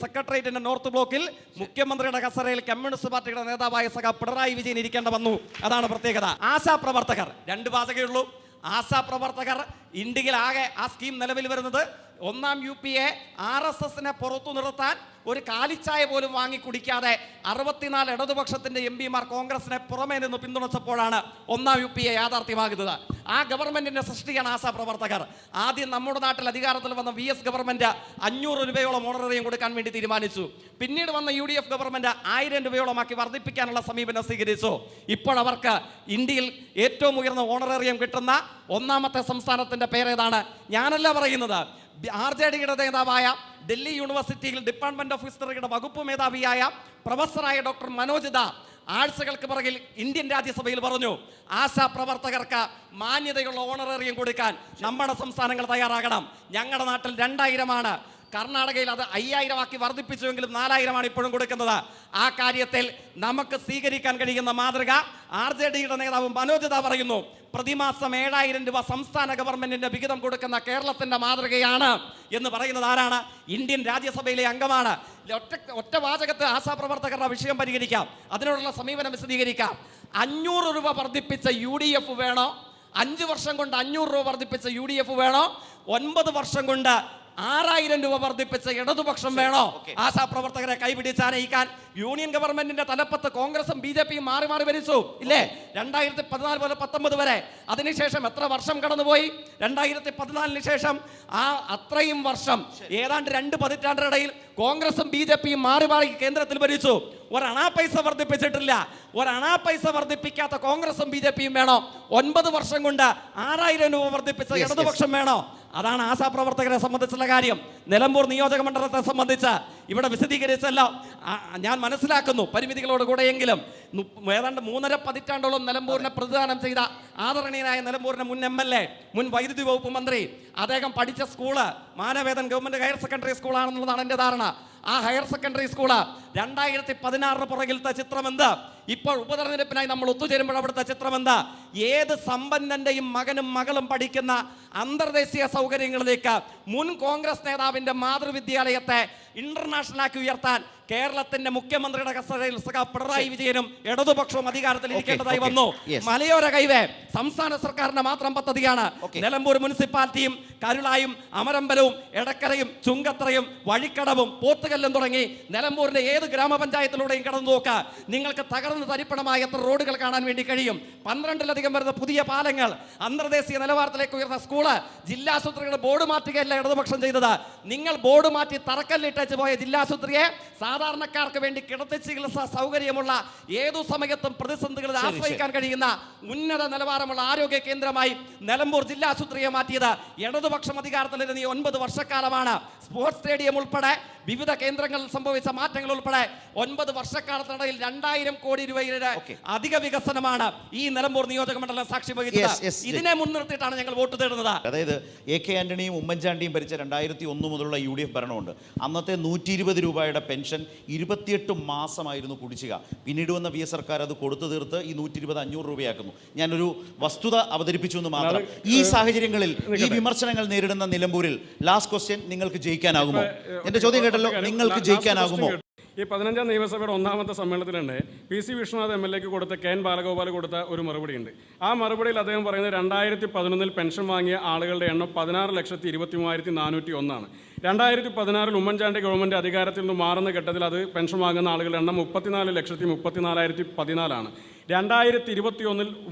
സെക്രട്ടേറിയറ്റിന്റെ നോർത്ത് ബ്ലോക്കിൽ മുഖ്യമന്ത്രിയുടെ കസേരയിൽ കമ്മ്യൂണിസ്റ്റ് പാർട്ടിയുടെ നേതാവായ പിണറായി വിജയൻ ഇരിക്കേണ്ട വന്നു. അതാണ് പ്രത്യേകത. ആശാപ്രവർത്തകർ 2 വാചകമേ ഉള്ളൂ. ആശാപ്രവർത്തകർ ഇന്ത്യയിൽ ആകെ ആ സ്കീം നിലവിൽ വരുന്നത് 1ാം UPA RSSനെ പുറത്തു നിർത്താൻ ഒരു കാലിച്ചായ പോലും വാങ്ങി കുടിക്കാതെ 64 ഇടതുപക്ഷത്തിന്റെ MPമാർ കോൺഗ്രസിനെ പുറമേ നിന്ന് പിന്തുണച്ചപ്പോഴാണ് 1ാം UPA യാഥാർത്ഥ്യമാകുന്നത്. ആ ഗവൺമെന്റിന്റെ സൃഷ്ടിയാണ് ആശാപ്രവർത്തകർ. ആദ്യം നമ്മുടെ നാട്ടിൽ അധികാരത്തിൽ വന്ന VS ഗവൺമെന്റ് 500 രൂപയോളം ഓണറേറിയം കൊടുക്കാൻ വേണ്ടി തീരുമാനിച്ചു. പിന്നീട് വന്ന UDF ഗവൺമെന്റ് 1000 രൂപയോളമാക്കി വർദ്ധിപ്പിക്കാനുള്ള സമീപനം സ്വീകരിച്ചു. ഇപ്പോൾ അവർക്ക് ഇന്ത്യയിൽ ഏറ്റവും ഉയർന്ന ഓണറേറിയം കിട്ടുന്ന 1ാമത്തെ സംസ്ഥാനത്തിന്റെ പേരേതാണ്? ഞാനല്ല പറയുന്നത്, RJDയുടെ നേതാവായ ഡൽഹി യൂണിവേഴ്സിറ്റിയിൽ ഡിപ്പാർട്ട്മെന്റ് ഓഫ് ഹിസ്റ്ററിയുടെ വകുപ്പ് മേധാവിയായ പ്രൊഫസറായ ഡോക്ടർ മനോജ് ദാ ആഴ്ചകൾക്ക് പിറകിൽ ഇന്ത്യൻ രാജ്യസഭയിൽ പറഞ്ഞു, ആശാ പ്രവർത്തകർക്ക് മാന്യതയുള്ള ഓണറേറിയം കൊടുക്കാൻ നമ്മുടെ സംസ്ഥാനങ്ങൾ തയ്യാറാകണം. ഞങ്ങളുടെ നാട്ടിൽ 2000 കർണാടകയിൽ അത് 5000 ആക്കി വർദ്ധിപ്പിച്ചുവെങ്കിലും 4000 ഇപ്പോഴും കൊടുക്കുന്നത്. ആ കാര്യത്തിൽ നമുക്ക് സ്വീകരിക്കാൻ കഴിയുന്ന മാതൃക RJDയുടെ നേതാവ് മനോജ് ദാ പറയുന്നു, പ്രതിമാസം 7000 രൂപ സംസ്ഥാന ഗവൺമെന്റിന്റെ വിഹിതം കൊടുക്കുന്ന കേരളത്തിന്റെ മാതൃകയാണ് എന്ന് പറയുന്നത് ആരാണ്? ഇന്ത്യൻ രാജ്യസഭയിലെ അംഗമാണ്. ഒറ്റ വാചകത്തിൽ ആശാപ്രവർത്തകരുടെ വിഷയം പരിഹരിക്കാം, അതിനോടുള്ള സമീപനം വിശദീകരിക്കാം. 500 രൂപ വർദ്ധിപ്പിച്ച UDF വേണോ? 5 വർഷം കൊണ്ട് 500 രൂപ വർദ്ധിപ്പിച്ച UDF വേണോ? 9 വർഷം കൊണ്ട് 6000 രൂപ വർദ്ധിപ്പിച്ച ഇടതുപക്ഷം വേണോ? ആശാപ്രവർത്തകരെ കൈപിടിച്ചാനയിക്കാൻ യൂണിയൻ ഗവൺമെന്റിന്റെ തലപ്പത്ത് കോൺഗ്രസും BJPയും മാറി മാറി ഭരിച്ചു ഇല്ലേ? 2014 മുതൽ 19 വരെ. അതിനുശേഷം എത്ര വർഷം കടന്നുപോയി? 2014 ശേഷം ആ അത്രയും വർഷം ഏതാണ്ട് 2 പതിറ്റാണ്ടിനിടയിൽ കോൺഗ്രസും BJPയും മാറി മാറി കേന്ദ്രത്തിൽ ഭരിച്ചു. ഒരണാ പൈസ വർദ്ധിപ്പിച്ചിട്ടില്ല. ഒരണാ പൈസ വർദ്ധിപ്പിക്കാത്ത കോൺഗ്രസും BJPയും വേണോ? 9 വർഷം കൊണ്ട് 6000 രൂപ വർദ്ധിപ്പിച്ച ഇടതുപക്ഷം വേണോ? അതാണ് ആശാപ്രവർത്തകരെ സംബന്ധിച്ചുള്ള കാര്യം. നിലമ്പൂർ നിയോജക മണ്ഡലത്തെ സംബന്ധിച്ച് ഇവിടെ വിശദീകരിച്ചല്ലോ. ഞാൻ മനസ്സിലാക്കുന്നു പരിമിതികളോട് കൂടെയെങ്കിലും ഏതാണ്ട് 3.5 പതിറ്റാണ്ടോളം നിലമ്പൂരിനെ പ്രതിദാനം ചെയ്ത ആദരണീയനായ നിലമ്പൂരിന്റെ മുൻ MLA, മുൻ വൈദ്യുതി വകുപ്പ് മന്ത്രി, അദ്ദേഹം പഠിച്ച school Manavedan government higher secondary സ്കൂളാണെന്നുള്ളതാണ് എൻ്റെ ധാരണ. ആ ഹയർ സെക്കൻഡറി സ്കൂള് 2016 പുറകിലത്തെ ചിത്രമെന്ത്? ഇപ്പോൾ ഉപതെരഞ്ഞെടുപ്പിനായി നമ്മൾ ഒത്തുചേരുമ്പോൾ അവിടുത്തെ ചിത്രമെന്ത്? ഏത് സമ്പന്നന്റെയും മകനും മകളും പഠിക്കുന്ന അന്തർദേശീയ സൗകര്യങ്ങളിലേക്ക് മുൻ കോൺഗ്രസ് നേതാവിന്റെ മാതൃവിദ്യാലയത്തെ ഇന്റർനാഷണൽ ആക്കി ഉയർത്താൻ കേരളത്തിന്റെ മുഖ്യമന്ത്രിയുടെ കസേരയിൽ പിണറായി വിജയനും ഇടതുപക്ഷവും അധികാരത്തിൽ ഇരിക്കേണ്ടതായി വന്നു. മലയോര ഹൈവേ സംസ്ഥാന സർക്കാരിന്റെ മാത്രം പദ്ധതിയാണ്. നിലമ്പൂർ മുനിസിപ്പാലിറ്റിയും കരുളായും അമരമ്പലവും എടക്കരയും ചുങ്കത്രയും വഴിക്കടവും പോത്തുകല്ലും തുടങ്ങി നിലമ്പൂരിന്റെ ഏത് ഗ്രാമപഞ്ചായത്തിലൂടെയും കടന്നു നോക്കുക, നിങ്ങൾക്ക് തകർന്ന് തരിപ്പണമായ എത്ര റോഡുകൾ കാണാൻ വേണ്ടി കഴിയും. 12ലധികം വരുന്ന പുതിയ പാലങ്ങൾ, അന്തർദേശീയ നിലവാരത്തിലേക്ക് ഉയർന്ന സ്കൂള്, ജില്ലാശുപത്രികളുടെ ബോർഡ് മാറ്റുകയല്ല ഇടതുപക്ഷം ചെയ്തത്. നിങ്ങൾ ബോർഡ് മാറ്റി തറക്കല്ലിട്ടേച്ച് പോയ ജില്ലാശുപത്രിയെ സാധാരണക്കാർക്ക് വേണ്ടി കിടത്തി ചികിത്സാ സൗകര്യമുള്ള ഏതു സമയത്തും പ്രതിസന്ധികളിൽ ആശ്രയിക്കാൻ കഴിയുന്ന ഉന്നത നിലവാരമുള്ള ആരോഗ്യ കേന്ദ്രമായി നിലമ്പൂർ ജില്ലാശുപത്രിയെ മാറ്റിയത് ഇടതുപക്ഷം അധികാരത്തിലിരുന്ന 9 വർഷക്കാലമാണ്. സ്പോർട്സ് സ്റ്റേഡിയം ഉൾപ്പെടെ വിവിധ കേന്ദ്രങ്ങളിൽ സംഭവിച്ച മാറ്റങ്ങൾ ഉൾപ്പെടെ 9 വർഷക്കാലത്തിനിടയിൽ 2000 കോടി രൂപയുടെ അധിക വികസനമാണ് ഈ നിലമ്പൂർ നിയോജക മണ്ഡലം സാക്ഷി വഹിച്ചത്. ഇതിനെ മുൻനിർത്തിയിട്ടാണ് ഞങ്ങൾ വോട്ട് തേടുന്നത്. അതായത് AK ആന്റണിയും ഉമ്മൻചാണ്ടിയും ഭരിച്ച 2001 മുതലുള്ള UDF ഭരണമുണ്ട്. അന്നത്തെ 120 രൂപയുടെ പെൻഷൻ 28 മാസമായിരുന്നു കുടിശ്ശിക. പിന്നീട് വന്ന VS സർക്കാർ അത് കൊടുത്തു തീർത്ത് ഈ 120 500 രൂപയാക്കുന്നു. ഞാനൊരു വസ്തുത അവതരിപ്പിച്ചു എന്ന് മാത്രം. ഈ സാഹചര്യങ്ങളിൽ ഈ വിമർശനങ്ങൾ നേരിടുന്ന നിലമ്പൂരിൽ ലാസ്റ്റ് ക്വസ്റ്റ്യൻ, നിങ്ങൾക്ക് ജയിക്കാനാകുമോ? എന്റെ ചോദ്യം കേട്ടല്ലോ, നിങ്ങൾക്ക് ജയിക്കാനാകുമോ? ഈ 15ാം നിയമസഭയുടെ 1ാമത്തെ സമ്മേളനത്തിലുണ്ട് PC വിശ്വനാഥ് MLA കൊടുത്ത KN ബാലഗോപാൽ കൊടുത്ത ഒരു മറുപടിയുണ്ട്. ആ മറുപടിയിൽ അദ്ദേഹം പറയുന്നത് 2011 പെൻഷൻ വാങ്ങിയ ആളുകളുടെ എണ്ണം 16,23,401 ആണ്. 2016 ഉമ്മൻചാണ്ടി ഗവൺമെൻറ് അധികാരത്തിൽ നിന്ന് മാറുന്ന ഘട്ടത്തിൽ അത് പെൻഷൻ വാങ്ങുന്ന ആളുകളുടെ എണ്ണം 34,34,014 ആണ്. 2021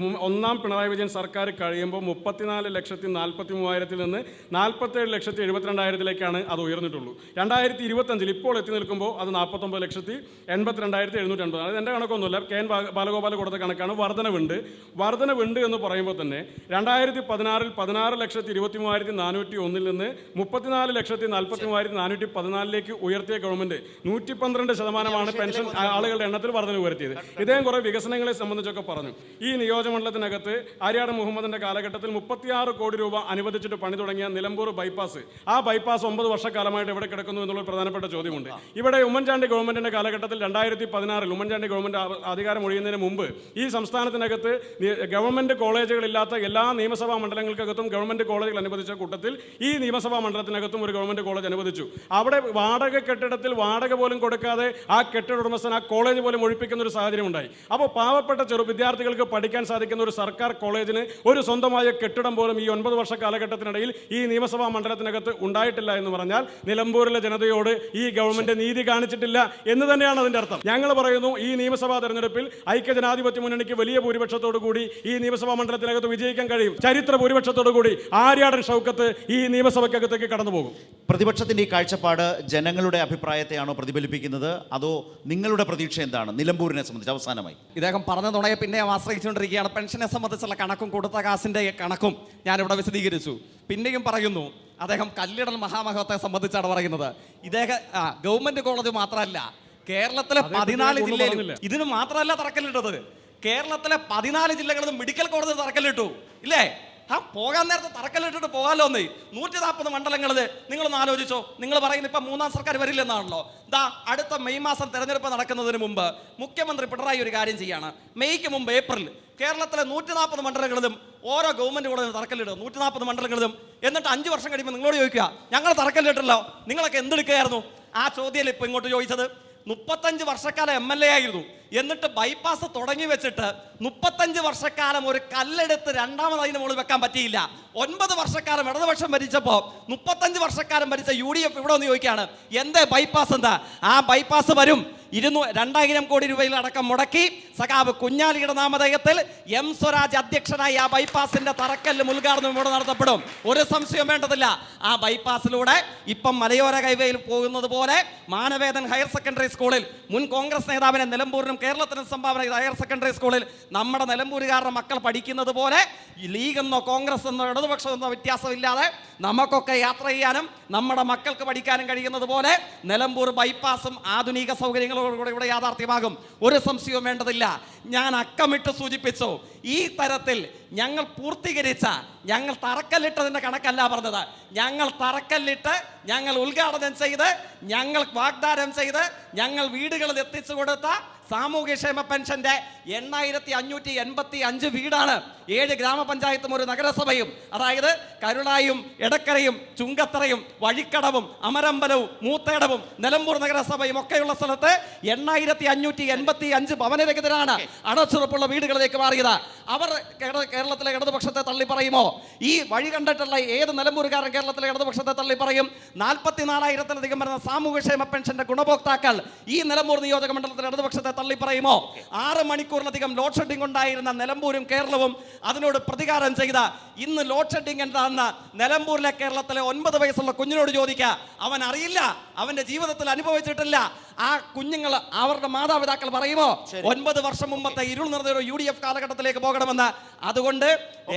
ഒന്നാം പിണറായി വിജയൻ സർക്കാർ കഴിയുമ്പോൾ 34,43,000 നിന്ന് 47,72,000 അത് ഉയർന്നിട്ടുള്ളൂ. 2025 ഇപ്പോൾ എത്തി നിൽക്കുമ്പോൾ അത് 49,82,750. അത് എൻ്റെ കണക്കൊന്നുമില്ല, KN ബാലഗോപാൽ കൊടുത്ത കണക്കാണ്. വർധനവുണ്ട് എന്ന് പറയുമ്പോൾ തന്നെ 2016 16,23,401 നിന്ന് 34,43,414 ഉയർത്തിയ ഗവൺമെൻറ് 112% പെൻഷൻ ആളുകളുടെ എണ്ണത്തിൽ വർധന ഉയർത്തിയത്. ഇദ്ദേഹം കുറേ വികസനങ്ങളെ സംബന്ധിച്ചൊക്കെ പറഞ്ഞു. ഈ നിയോജകമണ്ഡലത്തിനകത്ത് ആര്യാട് മുഹമ്മദിന്റെ കാലഘട്ടത്തിൽ 36 കോടി രൂപ അനുവദിച്ചിട്ട് പണി തുടങ്ങിയ നിലമ്പൂർ ബൈപ്പാസ്, ആ ബൈപ്പാസ് 9 വർഷക്കാലമായിട്ട് എവിടെ കിടക്കുന്നു എന്നുള്ള പ്രധാനപ്പെട്ട ചോദ്യമുണ്ട്. ഇവിടെ ഉമ്മൻചാണ്ടി ഗവൺമെന്റിന്റെ കാലഘട്ടത്തിൽ 2016 ഉമ്മൻചാണ്ടി ഗവൺമെന്റ് അധികാരം ഒഴിയുന്നതിന് മുമ്പ് ഈ സംസ്ഥാനത്തിനകത്ത് ഗവൺമെന്റ് കോളേജുകളില്ലാത്ത എല്ലാ നിയമസഭാ മണ്ഡലങ്ങൾക്കകത്തും ഗവൺമെന്റ് കോളേജുകൾ അനുവദിച്ച കൂട്ടത്തിൽ ഈ നിയമസഭാ മണ്ഡലത്തിനകത്തും ഒരു ഗവൺമെന്റ് കോളേജ് അനുവദിച്ചു. അവിടെ വാടക കെട്ടിടത്തിൽ വാടക പോലും കൊടുക്കാതെ ആ കെട്ടിട ഉടമസ്ഥൻ ആ കോളേജ് പോലും ഒഴിപ്പിക്കുന്ന ഒരു സാഹചര്യം ഉണ്ടായി. അപ്പോൾ പാവപ്പെട്ട വിദ്യാർത്ഥികൾക്ക് പഠിക്കാൻ സാധിക്കുന്ന ഒരു സർക്കാർ കോളേജിന് ഒരു സ്വന്തമായ കെട്ടിടം പോലും ഈ 9 വർഷ കാലഘട്ടത്തിനിടയിൽ ഈ നിയമസഭാ മണ്ഡലത്തിനകത്ത് ഉണ്ടായിട്ടില്ല എന്ന് പറഞ്ഞാൽ നിലമ്പൂരിലെ ജനതയോട് ഈ ഗവൺമെന്റ് നീതി കാണിച്ചിട്ടില്ല എന്ന് തന്നെയാണ് അതിന്റെ അർത്ഥം. ഞങ്ങൾ പറയുന്നു, ഈ നിയമസഭാ തെരഞ്ഞെടുപ്പിൽ ഐക്യജനാധിപത്യ മുന്നണിക്ക് വലിയ ഭൂരിപക്ഷത്തോടു കൂടി ഈ നിയമസഭാ മണ്ഡലത്തിനകത്ത് വിജയിക്കാൻ കഴിയും. ചരിത്ര ഭൂരിപക്ഷത്തോടു കൂടി ആര്യാടൻ ഷൗക്കത്ത് ഈ നിയമസഭയ്ക്കകത്തേക്ക് കടന്നു പോകും. പ്രതിപക്ഷത്തിന്റെ ഈ കാഴ്ചപ്പാട് ജനങ്ങളുടെ അഭിപ്രായത്തെയാണോ പ്രതിഫലിപ്പിക്കുന്നത്, അതോ നിങ്ങളുടെ പ്രതീക്ഷ എന്താണ് നിലമ്പൂരിനെ സംബന്ധിച്ച്? അവസാനമായി ഇദ്ദേഹം പറഞ്ഞ തുണയെ പിന്നെയും ആശ്രയിച്ചുകൊണ്ടിരിക്കുകയാണ്. പെൻഷനെ സംബന്ധിച്ചുള്ള കണക്കും കൊടുത്ത കാശിൻ്റെ കണക്കും ഞാനിവിടെ വിശദീകരിച്ചു. പിന്നെയും പറയുന്നു, അദ്ദേഹം കല്ലിടൽ മഹാമഹത്തെ സംബന്ധിച്ചാണ് പറയുന്നത്. ഇദ്ദേഹം ഗവൺമെന്റ് കോളേജ് മാത്രമല്ല, കേരളത്തിലെ 14 ജില്ലയിലും ഇതിന് മാത്രമല്ല തറക്കല്ലിട്ടത്. കേരളത്തിലെ 14 ജില്ലകളിലും മെഡിക്കൽ കോളേജ് തറക്കല്ലിട്ടു ഇല്ലേ? പോകാൻ നേരത്തെ തറക്കല്ലിട്ടിട്ട് പോകാമല്ലോ. 140 മണ്ഡലങ്ങളിൽ നിങ്ങളൊന്ന് ആലോചിച്ചോ. നിങ്ങൾ പറയുന്നത് ഇപ്പം 3ാം സർക്കാർ വരില്ലെന്നാണല്ലോ. അടുത്ത മെയ് മാസം തെരഞ്ഞെടുപ്പ് നടക്കുന്നതിന് മുമ്പ് മുഖ്യമന്ത്രി പിണറായി ഒരു കാര്യം ചെയ്യാണ്. മെയ്ക്ക് മുമ്പ് ഏപ്രിൽ കേരളത്തിലെ 140 മണ്ഡലങ്ങളിലും ഓരോ ഗവൺമെന്റ് കോളേജ് തറക്കല്ലിടുക. 140 മണ്ഡലങ്ങളിലും. എന്നിട്ട് 5 വർഷം കഴിയുമ്പോൾ നിങ്ങളോട് ചോദിക്കുക, ഞങ്ങൾ തറക്കല്ലിട്ടല്ലോ, നിങ്ങളൊക്കെ എന്തെടുക്കുകയായിരുന്നു? ആ ചോദ്യം ഇപ്പോൾ ഇങ്ങോട്ട് ചോദിച്ചത്. 35 വർഷക്കാലം MLA ആയിരുന്നു. എന്നിട്ട് ബൈപ്പാസ് തുടങ്ങി വെച്ചിട്ട് 35 വർഷക്കാലം ഒരു കല്ലെടുത്ത് രണ്ടാമത് അതിന് മുകളിൽ വെക്കാൻ പറ്റിയില്ല. 9 വർഷക്കാലം ഇടതുപക്ഷം ഭരിച്ചപ്പോൾ 35 വർഷക്കാലം ഭരിച്ച UDF ഇവിടെ ഒന്ന് ചോദിക്കുകയാണ്, എന്തേ ബൈപ്പാസ് എന്താ? ആ ബൈപ്പാസ് വരും. 2000 കോടി രൂപയിലടക്കം മുടക്കി സഖാവ് കുഞ്ഞാലിയുടെ നാമധേയത്തിൽ M സ്വരാജ് അധ്യക്ഷനായി ആ ബൈപ്പാസിന്റെ തറക്കല്ലും ഉദ്ഘാടനവും ഇവിടെ നടത്തപ്പെടും. ഒരു സംശയം വേണ്ടതില്ല. ആ ബൈപ്പാസിലൂടെ ഇപ്പം മലയോര ഹൈവേയിൽ പോകുന്നത് പോലെ മാനവേദൻ ഹയർ സെക്കൻഡറി സ്കൂളിൽ മുൻ കോൺഗ്രസ് നേതാവിനെ നിലമ്പൂരിനും കേരളത്തിനും സംഭാവന ചെയ്ത ഹയർ സെക്കൻഡറി സ്കൂളിൽ നമ്മുടെ നിലമ്പൂരുകാരുടെ മക്കൾ പഠിക്കുന്നത് പോലെ ലീഗ് എന്നോ കോൺഗ്രസ് എന്നോ ഇടതുപക്ഷം എന്നോ വ്യത്യാസമില്ലാതെ നമുക്കൊക്കെ യാത്ര ചെയ്യാനും നമ്മുടെ മക്കൾക്ക് പഠിക്കാനും കഴിയുന്നത് പോലെ നിലമ്പൂർ ബൈപ്പാസും ആധുനിക സൗകര്യങ്ങളോടുകൂടി ഇവിടെ യാഥാർത്ഥ്യമാകും. ഒരു സംശയവും വേണ്ടതില്ല. ഞാൻ അക്കമിട്ട് സൂചിപ്പിച്ചു, ഈ തരത്തിൽ ഞങ്ങൾ പൂർത്തീകരിച്ച, ഞങ്ങൾ തറക്കല്ലിട്ടതിൻ്റെ കണക്കല്ല പറഞ്ഞത്, ഞങ്ങൾ തറക്കല്ലിട്ട്, ഞങ്ങൾ ഉദ്ഘാടനം ചെയ്ത്, ഞങ്ങൾ വാഗ്ദാനം ചെയ്ത്, ഞങ്ങൾ വീടുകളിൽ എത്തിച്ചു കൊടുത്ത സാമൂഹ്യക്ഷേമ പെൻഷന്റെ 8,585 വീടാണ്. 7 ഗ്രാമപഞ്ചായത്തും ഒരു നഗരസഭയും, അതായത് കരുളായും എടക്കരയും ചുങ്കത്തറയും വഴിക്കടവും അമരമ്പലവും മൂത്തേടവും നിലമ്പൂർ നഗരസഭയും ഒക്കെയുള്ള സ്ഥലത്ത് 8,585 ഭവനരഹിതരാണ് അടച്ചുറപ്പുള്ള വീടുകളിലേക്ക് മാറിയത്. അവർ കേരളത്തിലെ ഇടതുപക്ഷത്തെ തള്ളി പറയുമോ? ഈ വഴി കണ്ടിട്ടുള്ള ഏത് നിലമ്പൂരുകാരൻ കേരളത്തിലെ ഇടതുപക്ഷത്തെ തള്ളി പറയും? 44,000-ലധികം വരുന്ന സാമൂഹ്യക്ഷേമ പെൻഷന്റെ ഗുണഭോക്താക്കൾ ഈ നിലമ്പൂർ നിയോജക മണ്ഡലത്തിലെ ഇടതുപക്ഷത്തെ തള്ളി പറയുമോ? 6 മണിക്കൂറിലധികം ലോഡ് ഷെഡിംഗ് ഉണ്ടായിരുന്ന നിലമ്പൂരും കേരളവും അതിനോട് പ്രതികാരം ചെയ്ത, ഇന്ന് ലോഡ് ഷെഡിംഗ് എന്താണെന്ന് നിലമ്പൂരിലെ കേരളത്തിലെ 9 വയസ്സുള്ള കുഞ്ഞിനോട് ചോദിക്കുക. അവൻ അറിയില്ല, അവന്റെ ജീവിതത്തിൽ അനുഭവിച്ചിട്ടില്ല. ആ കുഞ്ഞുങ്ങൾ, അവരുടെ മാതാപിതാക്കൾ പറയുമോ 9 വർഷം മുമ്പത്തെ ഇരുൾ നിറഞ്ഞ UDF കാലഘട്ടത്തിലേക്ക് പോകണമെന്ന്? അതുകൊണ്ട്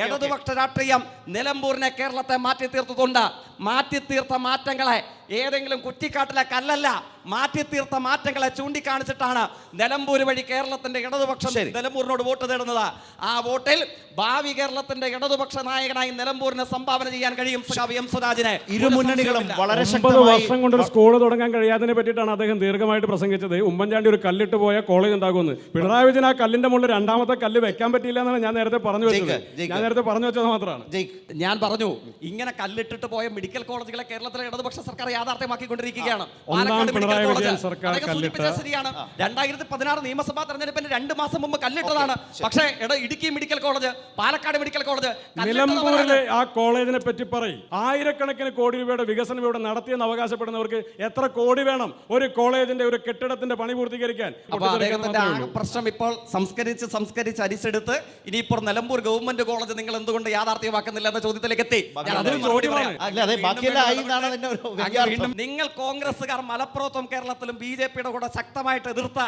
ഇടതുപക്ഷ രാഷ്ട്രീയം നിലമ്പൂരിനെ കേരളത്തെ മാറ്റി തീർത്തിട്ടുണ്ട്. മാറ്റി തീർത്ത മാറ്റങ്ങളെ ഏതെങ്കിലും കുറ്റിക്കാട്ടിലെ കല്ലല്ല, മാറ്റിത്തീർത്ത മാറ്റങ്ങളെ ചൂണ്ടിക്കാണിച്ചിട്ടാണ് നിലമ്പൂർ വഴി കേരളത്തിന്റെ ഇടതുപക്ഷം നിലമ്പൂരിനോട് വോട്ട് തേടുന്നത്. ആ വോട്ടിൽ ഭാവി കേരളത്തിന്റെ ഇടതുപക്ഷ നായകനായി നിലമ്പൂരിനെ സംഭാവന ചെയ്യാൻ കഴിയും എം സ്വരാജിനെ. ഇരു മുന്നണികളും വളരെ 50 ശക്തമായി വർഷം കൊണ്ട് ഒരു സ്കൂൾ തുടങ്ങാൻ കഴിയാത്തതിനെ പറ്റിയിട്ടാണ് അദ്ദേഹം ദീർഘമായിട്ട് പ്രസംഗിച്ചത്. ഉമ്മൻചാണ്ടി ഒരു കല്ലിട്ട് പോയ കോളേജ് ഉണ്ടാകുമെന്ന്. പിണറായി വിജയൻ ആ കല്ലിന്റെ മുകളിൽ രണ്ടാമത്തെ കല്ല് വെക്കാൻ പറ്റില്ല എന്നാണ് ഞാൻ നേരത്തെ പറഞ്ഞു വെച്ചത്. മാത്രമാണ് ഞാൻ പറഞ്ഞു, ഇങ്ങനെ കല്ലിട്ടിട്ട് പോയ മെഡിക്കൽ കോളേജുകളെ കേരളത്തിലെ ഇടതുപക്ഷ സർക്കാർ യാഥാർത്ഥ്യമാക്കിക്കൊണ്ടിരിക്കുകയാണ്. ശരിയാണ്, 2016 നിയമസഭാ തെരഞ്ഞെടുപ്പിന് 2 മാസം മുമ്പ് കല്ലിട്ടതാണ്. പക്ഷേ Idukki medical college, Palakkad medical college, നിലമ്പൂരിലെ ആ കോളേജിനെ പറ്റി പറയും. ആയിരക്കണക്കിന് കോടി രൂപയുടെ വികസനം ഇവിടെ നടത്തിയെന്ന് അവകാശപ്പെടുന്നവർക്ക് എത്ര കോടി വേണം ഒരു കോളേജിന്റെ ഒരു കെട്ടിടത്തിന്റെ പണി പൂർത്തീകരിക്കാൻ? പ്രശ്നം ഇപ്പോൾ സംസ്കരിച്ച് അരിച്ചെടുത്ത് ഇനിയിപ്പോൾ നിലമ്പൂർ ഗവൺമെന്റ് കോളേജ് നിങ്ങൾ എന്തുകൊണ്ട് യാഥാർത്ഥ്യമാക്കുന്നില്ല എന്ന ചോദ്യത്തിലേക്ക് എത്തി. നിങ്ങൾ കോൺഗ്രസ്സുകാർ മലപ്പുറത്തും കേരളത്തിലും BJP-യുടെ കൂടെ ശക്തമായിട്ട് എതിർത്ത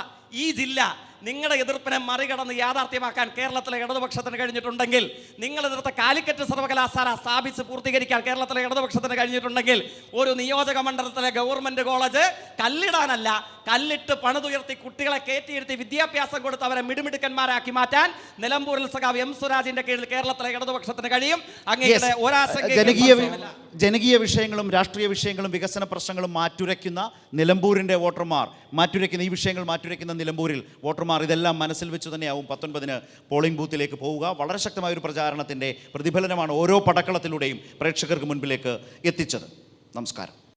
ഈ ജില്ല നിങ്ങളുടെ എതിർപ്പിനെ മറികടന്ന് യാഥാർത്ഥ്യമാക്കാൻ കേരളത്തിലെ ഇടതുപക്ഷത്തിന് കഴിഞ്ഞിട്ടുണ്ടെങ്കിൽ, നിങ്ങൾ എതിർത്ത കാലിക്കറ്റ് സർവകലാശാല സ്ഥാപിച്ച് പൂർത്തീകരിക്കാൻ കേരളത്തിലെ ഇടതുപക്ഷത്തിന് കഴിഞ്ഞിട്ടുണ്ടെങ്കിൽ, ഒരു നിയോജക മണ്ഡലത്തിലെ ഗവൺമെന്റ് കോളേജ് കല്ലിടാനല്ല, കല്ലിട്ട് പണിതുയർത്തി കുട്ടികളെ കയറ്റിയിരുത്തി വിദ്യാഭ്യാസം കൊടുത്ത് അവരെ മിടുമിടുക്കന്മാരാക്കി മാറ്റാൻ നിലമ്പൂരിൽ സഖാവ് എം സ്വരാജിന്റെ കീഴിൽ കേരളത്തിലെ ഇടതുപക്ഷത്തിന് കഴിയും. അങ്ങനെ ജനകീയ വിഷയങ്ങളും രാഷ്ട്രീയ വിഷയങ്ങളും വികസന പ്രശ്നങ്ങളും മാറ്റുരയ്ക്കുന്ന നിലമ്പൂരിൻ്റെ വോട്ടർമാർ, ഈ വിഷയങ്ങൾ മാറ്റുരയ്ക്കുന്ന നിലമ്പൂരിൽ വോട്ടർമാർ ഇതെല്ലാം മനസ്സിൽ വെച്ച് തന്നെയാവും 19-ന് പോളിംഗ് ബൂത്തിലേക്ക് പോവുക. വളരെ ശക്തമായ ഒരു പ്രചാരണത്തിൻ്റെ പ്രതിഫലനമാണ് ഓരോ പടക്കളത്തിലൂടെയും പ്രേക്ഷകർക്ക് മുൻപിലേക്ക് എത്തിച്ചത്. നമസ്കാരം.